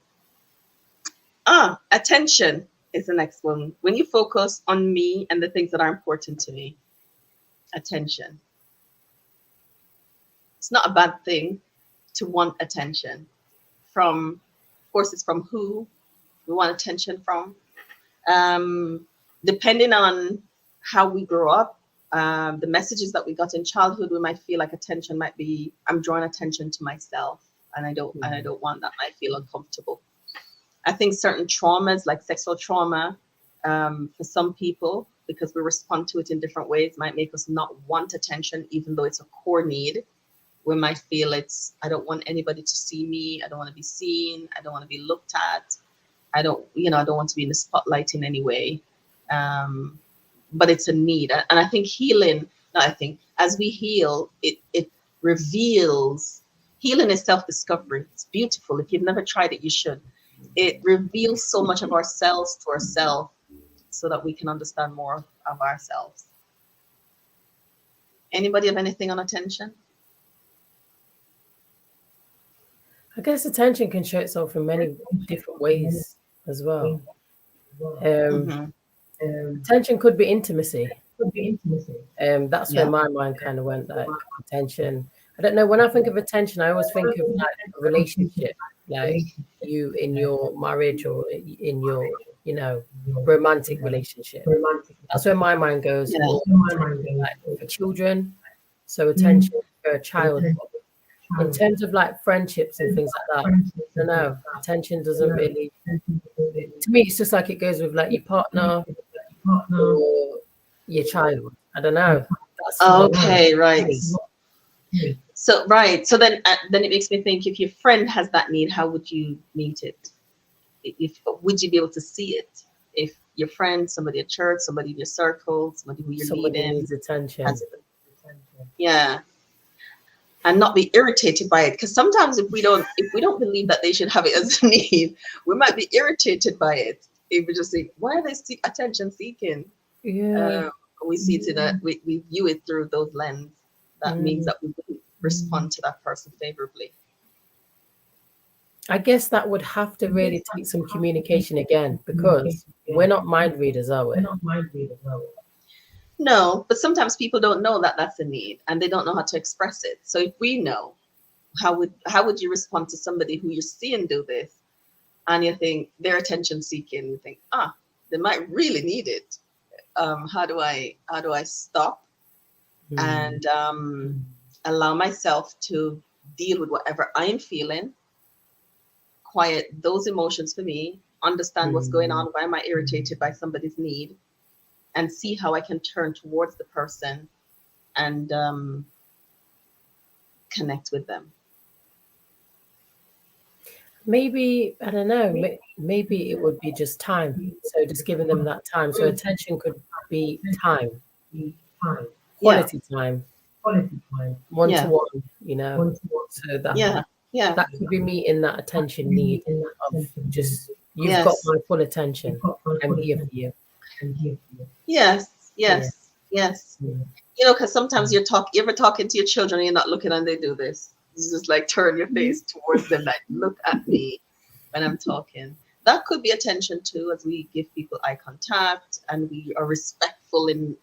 Attention is the next one. When you focus on me and the things that are important to me, attention. It's not a bad thing to want attention from, of course, it's from who we want attention from. Depending on how we grow up, the messages that we got in childhood, we might feel like attention might be, I'm drawing attention to myself, and I don't want that. I feel uncomfortable. I think certain traumas, like sexual trauma, for some people, because we respond to it in different ways, might make us not want attention, even though it's a core need. We might feel I don't want anybody to see me. I don't want to be seen. I don't want to be looked at. I don't want to be in the spotlight in any way. But it's a need. And I think as we heal, it reveals, healing is self-discovery. It's beautiful. If you've never tried it, you should. It reveals so much of ourselves to ourselves so that we can understand more of ourselves. Anybody have anything on attention? I guess attention can show itself in many different ways as well. Mhm. Attention could be intimacy. That's where Yeah. my mind kind of went, like attention. I don't know. When I think of attention, I always think of like a relationship, like you in your marriage or in your, romantic relationship. That's where my mind goes. Yeah. Or like for children, so attention for a child. In terms of like friendships and things like that, I don't know. Attention doesn't really. To me, it's just like it goes with like your partner or your child. I don't know. That's Okay, right. So then it makes me think, if your friend has that need, how would you meet it? Would you be able to see it? If your friend, somebody at church, somebody in your circle, somebody who you're somebody leading, needs attention. yeah, and not be irritated by it, because sometimes if we don't believe that they should have it as a need, we might be irritated by it. If we just think, why are they attention seeking? Yeah. We see it we view it through those lens. That means that we wouldn't respond to that person favorably. I guess that would have to really take some communication again, because we're not mind readers, are we? No, but sometimes people don't know that that's a need, and they don't know how to express it. So if we know, how would you respond to somebody who you're seeing do this, and you think they're attention seeking? You think, they might really need it. How do I stop and allow myself to deal with whatever I'm feeling, quiet those emotions for me, understand what's going on, why am I irritated by somebody's need, and see how I can turn towards the person and connect with them. Maybe, I don't know, maybe it would be just time. So just giving them that time. So attention could be time, quality time, one-to-one, so that that could be meeting that attention need of just, you've got my full attention, I'm here for you. Yes. Because sometimes you're ever talking to your children and you're not looking, and they do this. You just like turn your face towards them, like, look at me when I'm talking. That could be attention too, as we give people eye contact and we are respectful in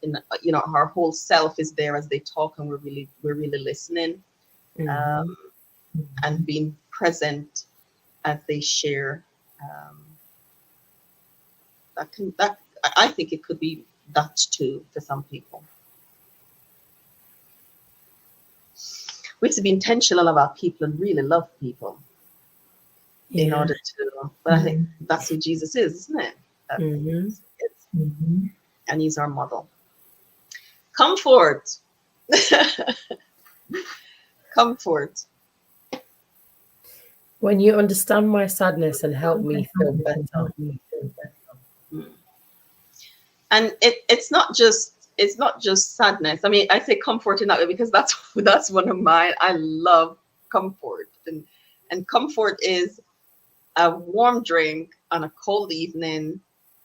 our whole self is there as they talk, and we're really listening, and being present as they share. I think it could be that too for some people. We have to be intentional about people and really love people in order to. But I think that's who Jesus is, isn't it? And he's our model. Comfort. Comfort. When you understand my sadness and help me feel better. And it's not just sadness. I mean, I say comfort in that way because that's one of mine. I love comfort, and comfort is a warm drink on a cold evening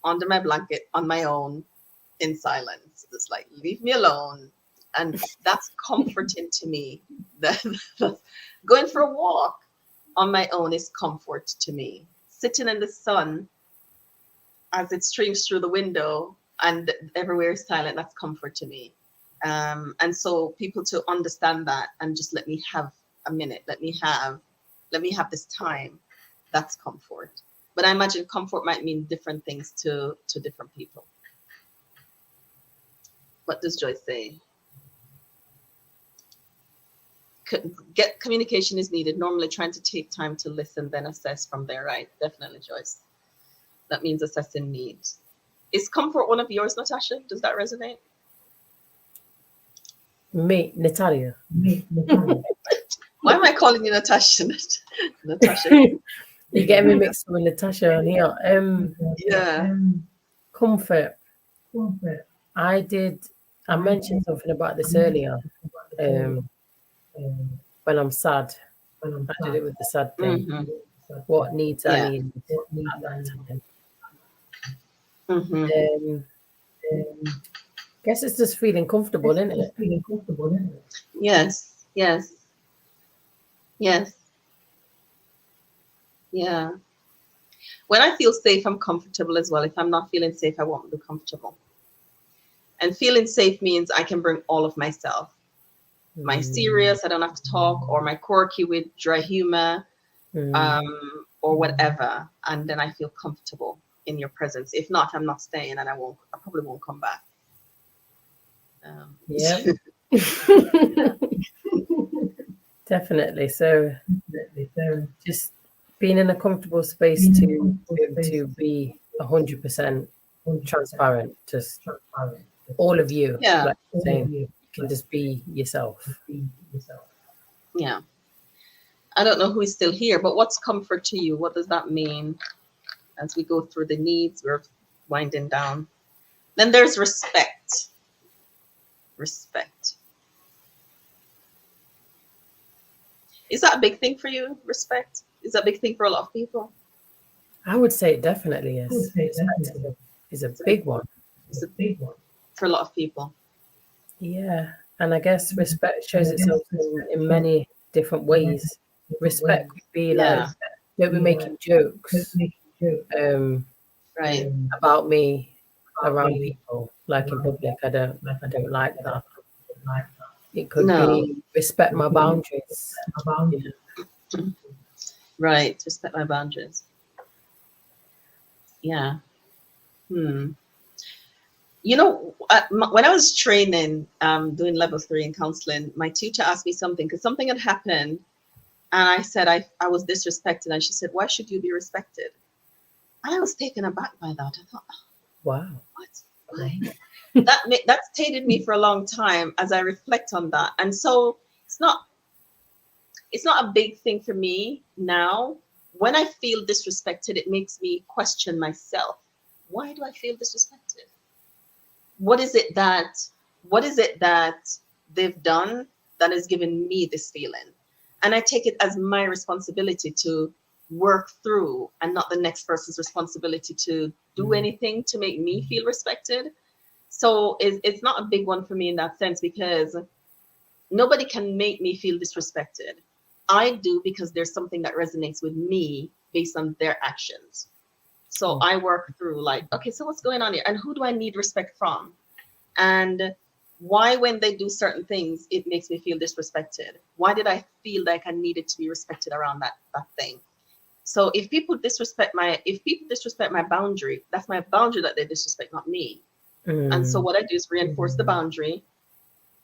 under my blanket on my own in silence. It's like, leave me alone. And that's comforting to me. Going for a walk on my own is comfort to me. Sitting in the sun as it streams through the window and everywhere is silent, that's comfort to me. And so people to understand that and just let me have a minute, let me have this time, that's comfort. But I imagine comfort might mean different things to different people. What does Joyce say? Get communication is needed. Normally trying to take time to listen, then assess from there, right? Definitely, Joyce. That means assessing needs. Is comfort one of yours, Natasha? Does that resonate? Me, Natalia. Why am I calling you Natasha? Natasha. You're getting me mixed up with Natasha on here. Yeah. Comfort. I mentioned something about this earlier. When I'm sad, I did it with the sad thing. Mm-hmm. What needs Yeah. I need at that time. Mm-hmm. Guess it's just feeling comfortable, isn't it? Yes. Yes. Yes. Yeah. When I feel safe, I'm comfortable as well. If I'm not feeling safe, I won't be comfortable. And feeling safe means I can bring all of myself. My serious, I don't have to talk, or my quirky with dry humor, or whatever. And then I feel comfortable in your presence. If not, I'm not staying, and I probably won't come back. Yeah. Definitely. So just being in a comfortable space to be 100% transparent, just all of you. Yeah. Like saying, you can just be yourself. Yeah. I don't know who is still here, but what's comfort to you? What does that mean? As we go through the needs, we're winding down. Then there's respect. Respect. Is that a big thing for you? Respect? Is that a big thing for a lot of people? I would say it definitely is. Respect is a big one. It's a big one for a lot of people. Yeah. And I guess respect shows itself in many different ways. Respect would be like, don't be making jokes right, about me around people, like in public. I don't like that. It could be respect my boundaries. Right, respect my boundaries. Yeah. You know, when I was training, doing level 3 in counseling, my teacher asked me something because something had happened, and I said I was disrespected, and she said, "Why should you be respected?" And I was taken aback by that. I thought, wow, what? Why? that stayed in me for a long time as I reflect on that. And so it's not a big thing for me now. When I feel disrespected, it makes me question myself. Why do I feel disrespected? What is it that they've done that has given me this feeling? And I take it as my responsibility to work through, and not the next person's responsibility to do anything to make me feel respected. So it's not a big one for me in that sense, because nobody can make me feel disrespected. I do because there's something that resonates with me based on their actions. So I work through like, okay, so what's going on here? And who do I need respect from? And why, when they do certain things, it makes me feel disrespected? Why did I feel like I needed to be respected around that thing? So if people disrespect my boundary, that's my boundary that they disrespect, not me. And so what I do is reinforce the boundary.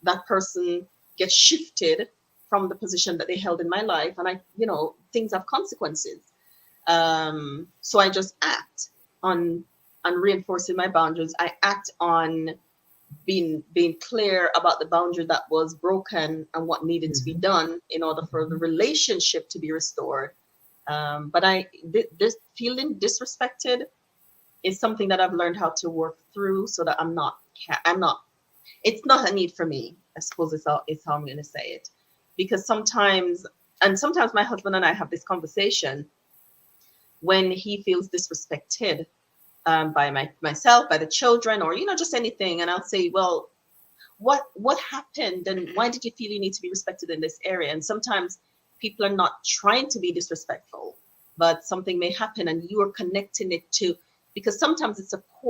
That person gets shifted from the position that they held in my life, and things have consequences. So I just act on reinforcing my boundaries. I act on being clear about the boundary that was broken and what needed to be done in order for the relationship to be restored. But this feeling disrespected is something that I've learned how to work through, so that I'm not. It's not a need for me. I suppose it's how I'm going to say it, because sometimes my husband and I have this conversation when he feels disrespected by myself, by the children, or just anything, and I'll say, well, what happened, and why did you feel you need to be respected in this area? And sometimes people are not trying to be disrespectful, but something may happen, and you are connecting it to, because sometimes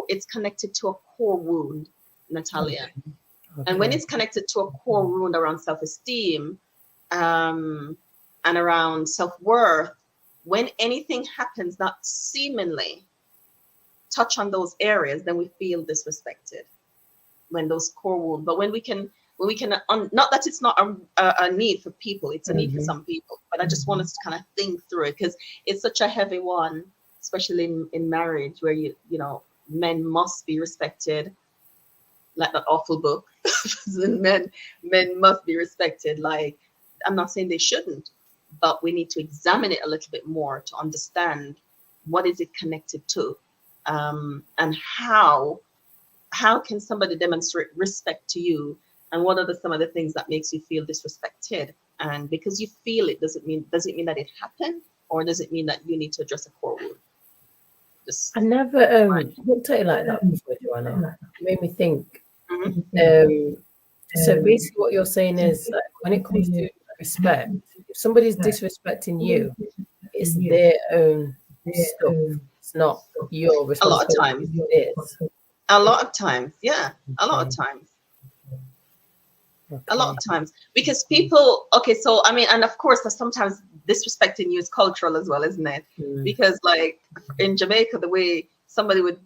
it's connected to a core wound, Natalia. Okay. And when it's connected to a core wound around self-esteem and around self-worth, when anything happens that seemingly touch on those areas, then we feel disrespected. When those core wounds, but when we can not that it's not a need for people, it's a need for some people, but I just want us to kind of think through it, because it's such a heavy one, especially in marriage, where men must be respected, like that awful book. men must be respected. Like, I'm not saying they shouldn't, but we need to examine it a little bit more to understand what is it connected to, and how can somebody demonstrate respect to you, and what are some of the things that makes you feel disrespected? And because you feel it, does it mean that it happened, or does it mean that you need to address a core wound? I never looked at it like that before, Joanna. It made me think. So basically what you're saying is that when it comes to respect, if somebody's disrespecting you, it's their own stuff. It's not your responsibility. A lot of times. It is. A lot of times, yeah. A lot of times. Okay. A lot of times. Because people, so, I mean, and of course, sometimes disrespecting you is cultural as well, isn't it? Because, like, in Jamaica, the way somebody would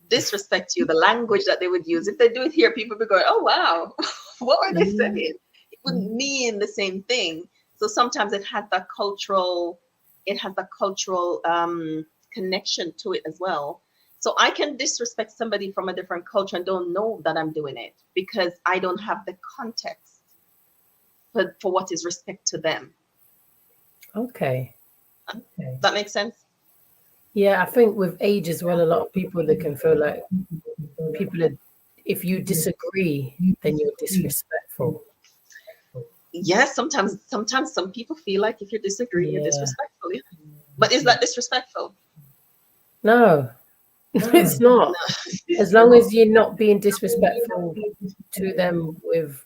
disrespect you, the language that they would use, if they do it here, people would be going, oh, wow, what are they saying? It wouldn't mean the same thing. So sometimes it has that cultural connection to it as well. So I can disrespect somebody from a different culture and don't know that I'm doing it, because I don't have the context for what is respect to them. Okay. That makes sense? Yeah, I think with age as well, a lot of people, they can feel like if you disagree, then you're disrespectful. Yes, sometimes some people feel like if you disagree, you're disrespectful. Yeah. But is that disrespectful? No. It's not. As long as you're not being disrespectful to them with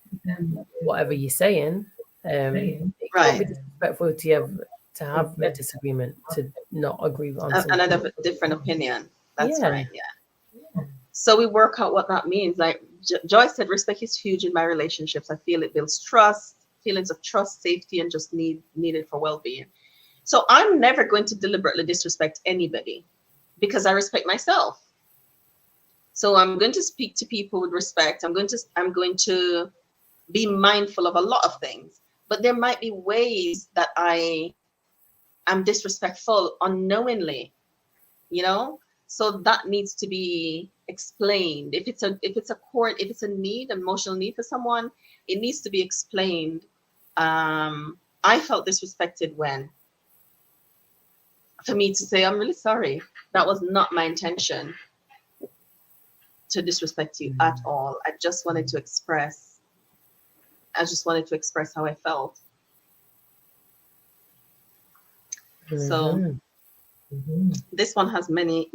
whatever you're saying, it can't be disrespectful to have a disagreement, to not agree on another different opinion. That's right. Yeah. So we work out what that means. Like Joy said, respect is huge in my relationships. I feel it builds trust, feelings of trust, safety, and just needed for well-being. So I'm never going to deliberately disrespect anybody, because I respect myself. So I'm going to speak to people with respect. I'm going to be mindful of a lot of things, but there might be ways that I am disrespectful unknowingly, so that needs to be explained. If it's a need, emotional need for someone, it needs to be explained. I felt disrespected when, for me to say, I'm really sorry. That was not my intention to disrespect you at all. I just wanted to express how I felt. So this one has many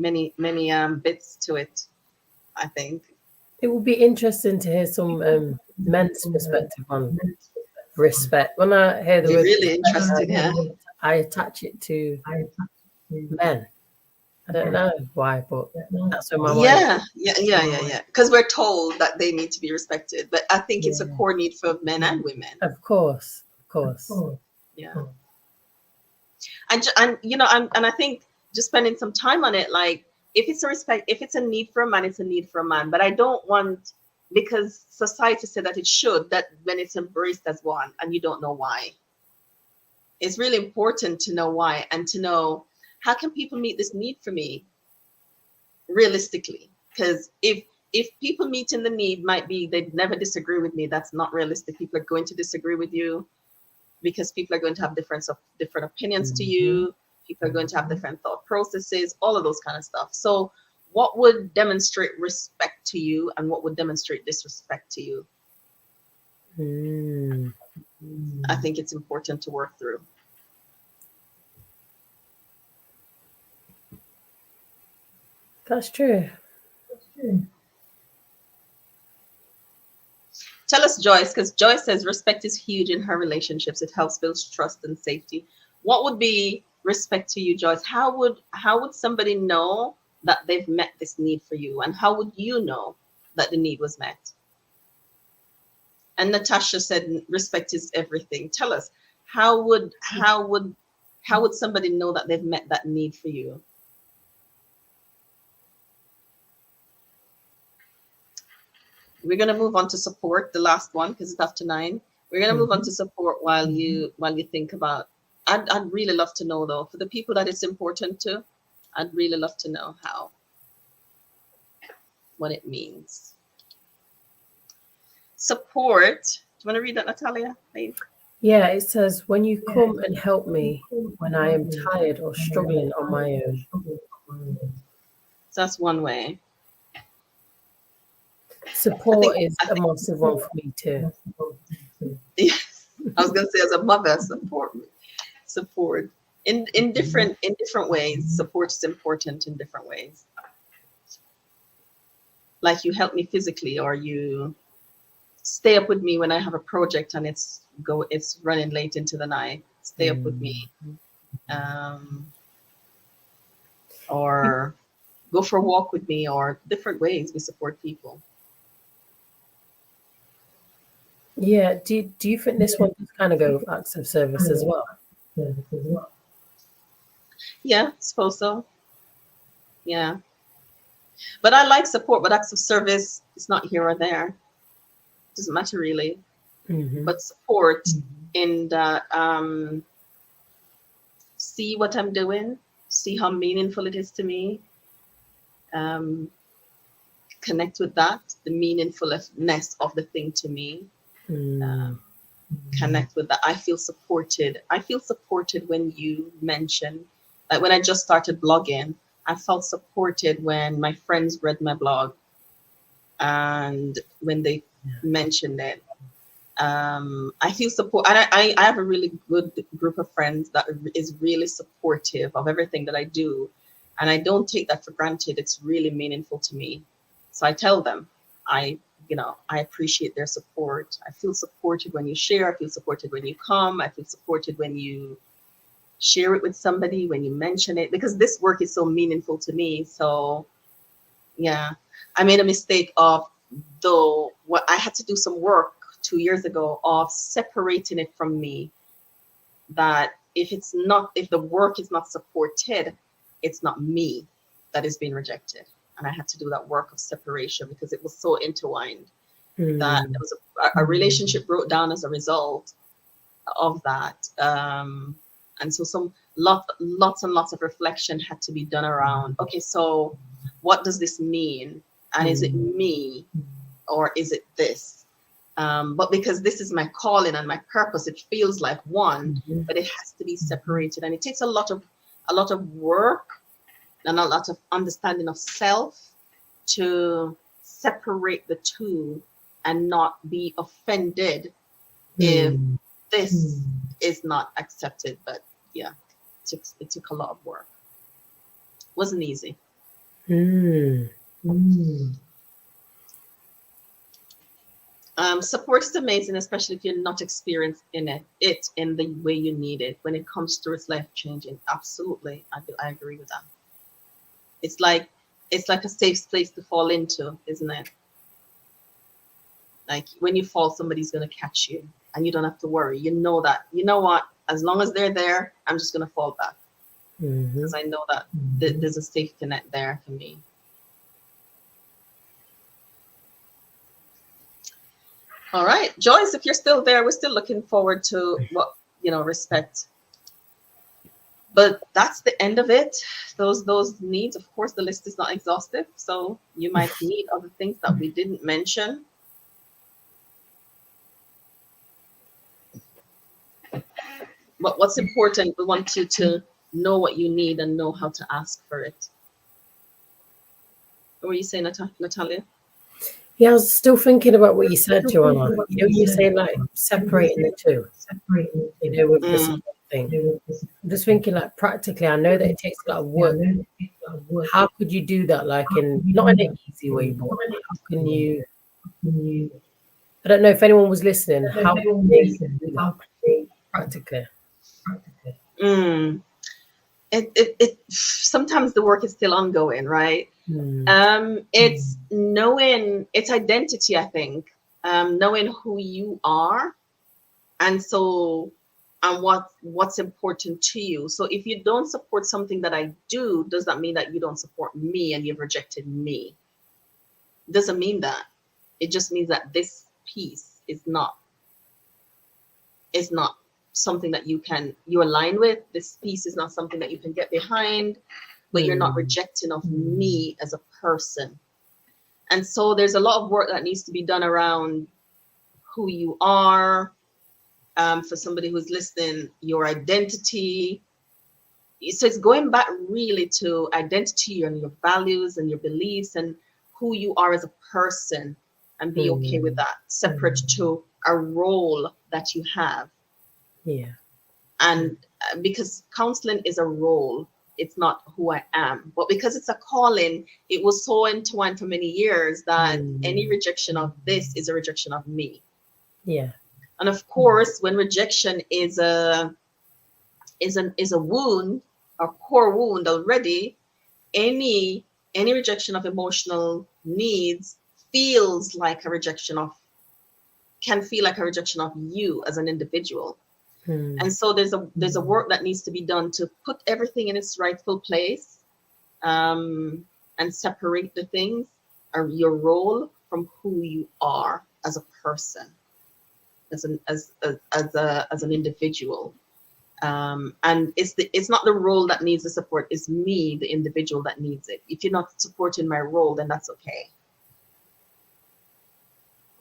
bits to it, I think. It will be interesting to hear some men's perspective on respect. When I hear the word really interesting, I attach it to men. I don't know why, but that's where my mind. Yeah. Because we're told that they need to be respected, but I think it's a core need for men and women. Of course. Yeah. And I think just spending some time on it, like if it's a need for a man, it's a need for a man. But I don't want, because society said that it should, that when it's embraced as one and you don't know why. It's really important to know why, and to know, how can people meet this need for me realistically? Because if people meeting the need might be they'd never disagree with me, that's not realistic. People are going to disagree with you, because people are going to have different opinions to you. People are going to have different thought processes, all of those kind of stuff. So what would demonstrate respect to you and what would demonstrate disrespect to you? I think it's important to work through. That's true. Tell us, Joyce, because Joyce says respect is huge in her relationships. It helps build trust and safety. What would be respect to you, Joyce? How would somebody know that they've met this need for you, and how would you know that the need was met? And Natasha said respect is everything. Tell us, how would somebody know that they've met that need for you? We're going to move on to support, the last one, because it's after 9. We're going to move on to support while you think about. I'd really love to know, though, for the people that it's important to, I'd really love to know what it means. Support. Do you want to read that, Natalia, please? Yeah, it says, when you come and help me when I am tired or struggling on my own. So that's one way. Support is a massive one for me too. Yes, I was going to say, as a mother, support in different ways. Support is important in different ways. Like you help me physically, or you stay up with me when I have a project and it's running late into the night. Stay up with me, or go for a walk with me, or different ways we support people. Yeah. Do you think this one does kind of go with acts of service as well? Yeah, I suppose so. Yeah. But I like support, but acts of service is not here or there. It doesn't matter really. But support in that, see what I'm doing, see how meaningful it is to me, connect with that, the meaningfulness of the thing to me. Connect with that. I feel supported. I feel supported when you mention, like when I just started blogging, I felt supported when my friends read my blog and when they mentioned it. I feel support. And I have a really good group of friends that is really supportive of everything that I do. And I don't take that for granted. It's really meaningful to me. So I tell them, I appreciate their support. I feel supported when you share. I feel supported when you come. I feel supported when you share it with somebody, when you mention it, because this work is so meaningful to me. So yeah, I made a mistake of, though, what I had to do some work 2 years ago of separating it from me, that if the work is not supported, it's not me that is being rejected. And I had to do that work of separation because it was so intertwined that there was a relationship broke down as a result of that. And so lots and lots of reflection had to be done around, okay, so what does this mean? And is it me or is it this? But because this is my calling and my purpose, it feels like one, but it has to be separated. And it takes a lot of work and a lot of understanding of self to separate the two and not be offended if this is not accepted. But yeah, it took a lot of work. Wasn't easy. Support is amazing, especially if you're not experienced in it in the way you need it. When it comes to it's life changing, absolutely, I agree with that. It's like a safe place to fall into, isn't it? Like when you fall, somebody's gonna catch you, and you don't have to worry. You know that. You know what? As long as they're there, I'm just gonna fall back because I know that there's a safety net there for me. All right, Joyce, if you're still there, we're still looking forward to respect. But that's the end of it. Those needs, of course, the list is not exhaustive, so you might need other things that we didn't mention. But what's important, we want you to know what you need and know how to ask for it. What were you saying, Natalia? Yeah, I was still thinking about what you said, Joanna. You know, you're saying like separating the two, you know, with this thing. I'm just thinking like practically, I know that it takes a lot of work. How could you do that? Like not in an easy way, but how can you? I don't know if anyone was listening. How can they do that practically? It sometimes the work is still ongoing, right? It's knowing, it's identity, I think. Knowing who you are, and so and what's important to you. So if you don't support something that I do, does that mean that you don't support me and you've rejected me? Doesn't mean that. It just means that this piece is not something that you align with. This piece is not something that you can get behind, but you're not rejecting of me as a person. And so there's a lot of work that needs to be done around who you are. For somebody who's listening, your identity. So it's going back really to identity and your values and your beliefs and who you are as a person, and be okay with that, separate to a role that you have. Yeah. And because counseling is a role, it's not who I am. But because it's a calling, it was so entwined for many years that any rejection of this is a rejection of me. Yeah. And of course, when rejection is a wound, a core wound already, any rejection of emotional needs can feel like a rejection of you as an individual. And so there's a work that needs to be done to put everything in its rightful place, and separate the things, or your role, from who you are as a person, as an individual. And it's not the role that needs the support, it's me, the individual, that needs it. If you're not supporting my role, then that's okay.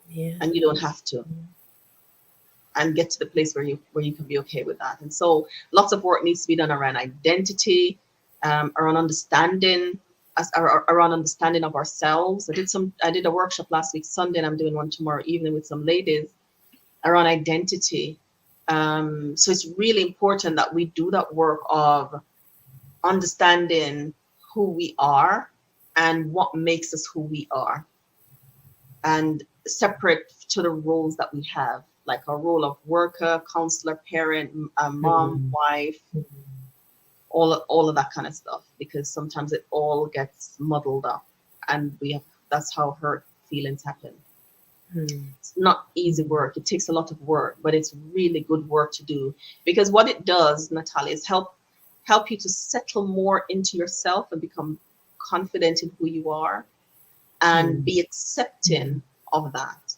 Yeah. And you don't have to. And get to the place where you can be okay with that. And so lots of work needs to be done around identity, around understanding of ourselves. I did a workshop last week Sunday, and I'm doing one tomorrow evening with some ladies around identity. So it's really important that we do that work of understanding who we are and what makes us who we are, and separate to the roles that we have, like our role of worker, counselor, parent, mom, wife, all of that kind of stuff, because sometimes it all gets muddled up, and that's how hurt feelings happen. It's not easy work. It takes a lot of work, but it's really good work to do, because what it does, Natalia, is help you to settle more into yourself and become confident in who you are, and be accepting of that.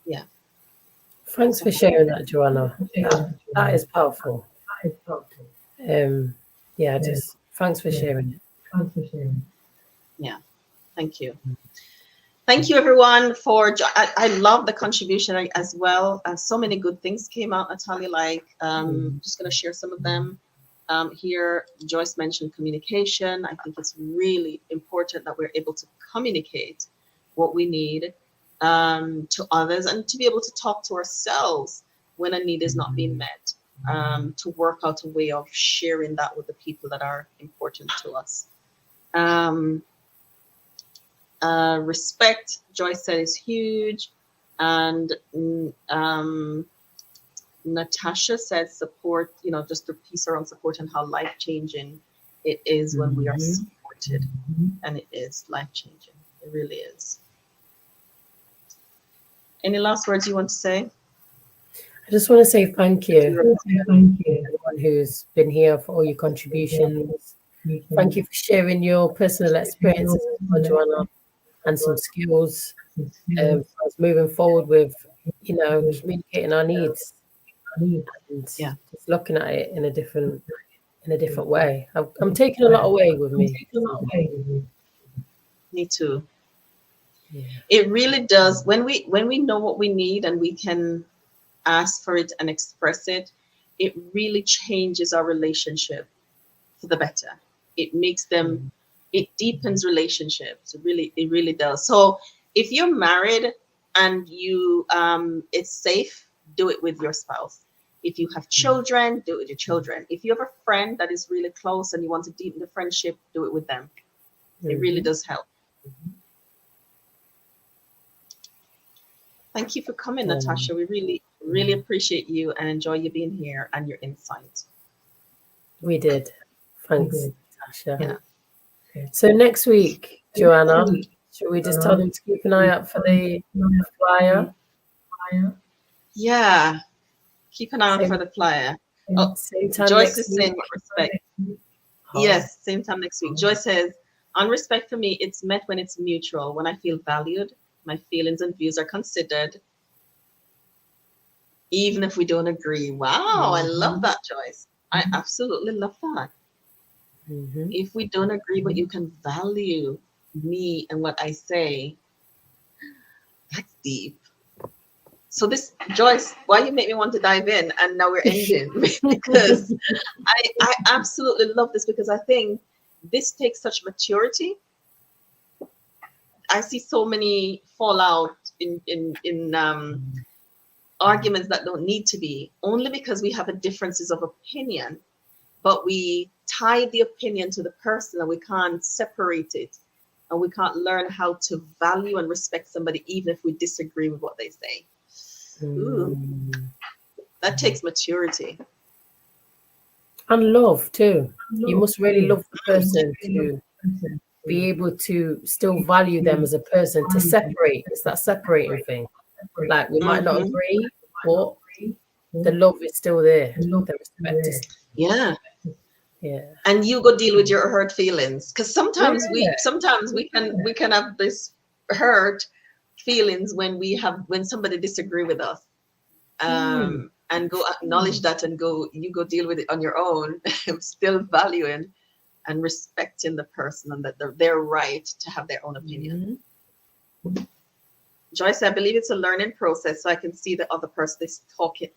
Yeah. Thanks for sharing that, Joanna. That is powerful. Yeah, just thanks for sharing it. Yeah, thank you. Thank you, everyone, for. I love the contribution as well. So many good things came out, Natalia. Like, just going to share some of them. Here, Joyce mentioned communication. I think it's really important that we're able to communicate what we need to others, and to be able to talk to ourselves when a need is not being met, to work out a way of sharing that with the people that are important to us. Respect, Joyce said, is huge. And Natasha said support, just the piece around support and how life-changing it is when we are supported. And it is life-changing. It really is. Any last words you want to say? I just want to say thank you to everyone who's been here, for all your contributions. Thank you for sharing your personal experiences, Joanna, and some skills for us moving forward with, communicating our needs, and just looking at it in a different way. I'm taking a lot away with me. Me too. Yeah. It really does. When we know what we need and we can ask for it and express it, it really changes our relationship for the better. It makes them, it deepens relationships. It really does. So if you're married and you, it's safe, do it with your spouse. If you have children, do it with your children. If you have a friend that is really close and you want to deepen the friendship, do it with them. It really does help. Thank you for coming, Natasha. We really appreciate you and enjoy you being here and your insight. We did. Thanks, Natasha. Yeah. So next week, Joanna, should we just tell them to keep an eye out for the flyer? Yeah, keep an eye out for the flyer. Oh, same time Joyce is saying respect. Yes, same time next week. Joyce says, on respect for me, it's met when it's mutual, when I feel valued, my feelings and views are considered, even if we don't agree. Wow, I love that, Joyce. I absolutely love that. If we don't agree, but you can value me and what I say, that's deep. So this, Joyce, why you make me want to dive in, and now we're ending because I absolutely love this, because I think this takes such maturity. I see so many fallout in arguments that don't need to be, only because we have a differences of opinion, but we tie the opinion to the person and we can't separate it, and we can't learn how to value and respect somebody even if we disagree with what they say. Ooh, that takes maturity. And love too. You must really love the person to be able to still value them as a person, to separate. It's that separating thing. Like, we might not agree, but the love is still there. The respect is yeah. Yeah. And you go deal with your hurt feelings, because sometimes we can have this hurt feelings when somebody disagree with us, and go acknowledge that and you go deal with it on your own, still valuing and respecting the person and that their right to have their own opinion. Joyce, I believe it's a learning process, so I can see the other person is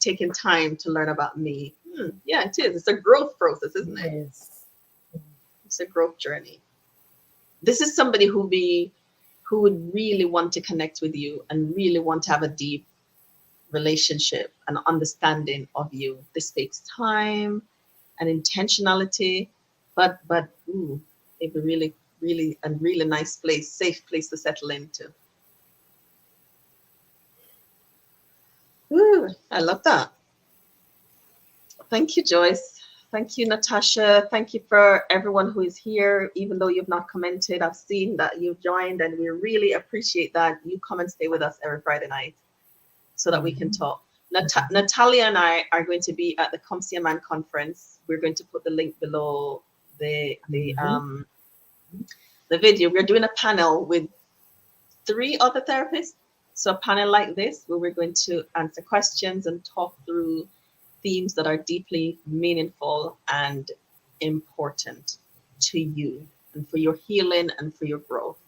taking time to learn about me. Yeah, it is. It's a growth process, isn't it? Yes. It's a growth journey. This is somebody who would really want to connect with you and really want to have a deep relationship and understanding of you. This takes time and intentionality, but it'd be really nice place, safe place to settle into. Ooh, I love that. Thank you, Joyce. Thank you, Natasha. Thank you for everyone who is here. Even though you've not commented, I've seen that you've joined, and we really appreciate that you come and stay with us every Friday night so that we can talk. Natalia and I are going to be at the Come See a Man conference. We're going to put the link below the video. We're doing a panel with 3 other therapists. So a panel like this, where we're going to answer questions and talk through themes that are deeply meaningful and important to you and for your healing and for your growth.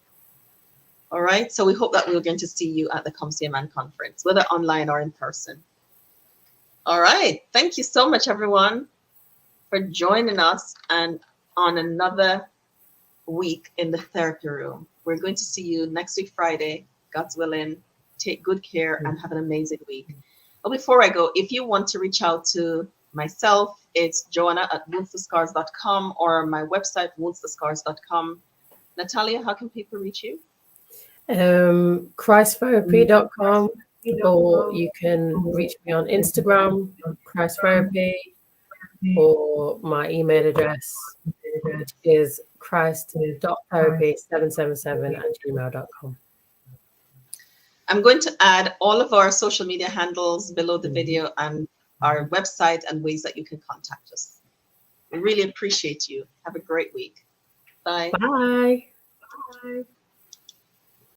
All right. So we hope that we're going to see you at the Come See a Man conference, whether online or in person. All right. Thank you so much, everyone, for joining us and on another week in the therapy room. We're going to see you next week, Friday, God's willing. Take good care and have an amazing week. But before I go, if you want to reach out to myself, it's joanna@woundsforscars.com or my website, woundsforscars.com. Natalia, how can people reach you? Christtherapy.com, or you can reach me on Instagram, Christ Therapy, or my email address is christ.therapy777@gmail.com. I'm going to add all of our social media handles below the video and our website and ways that you can contact us. We really appreciate you. Have a great week. Bye. Bye. Bye.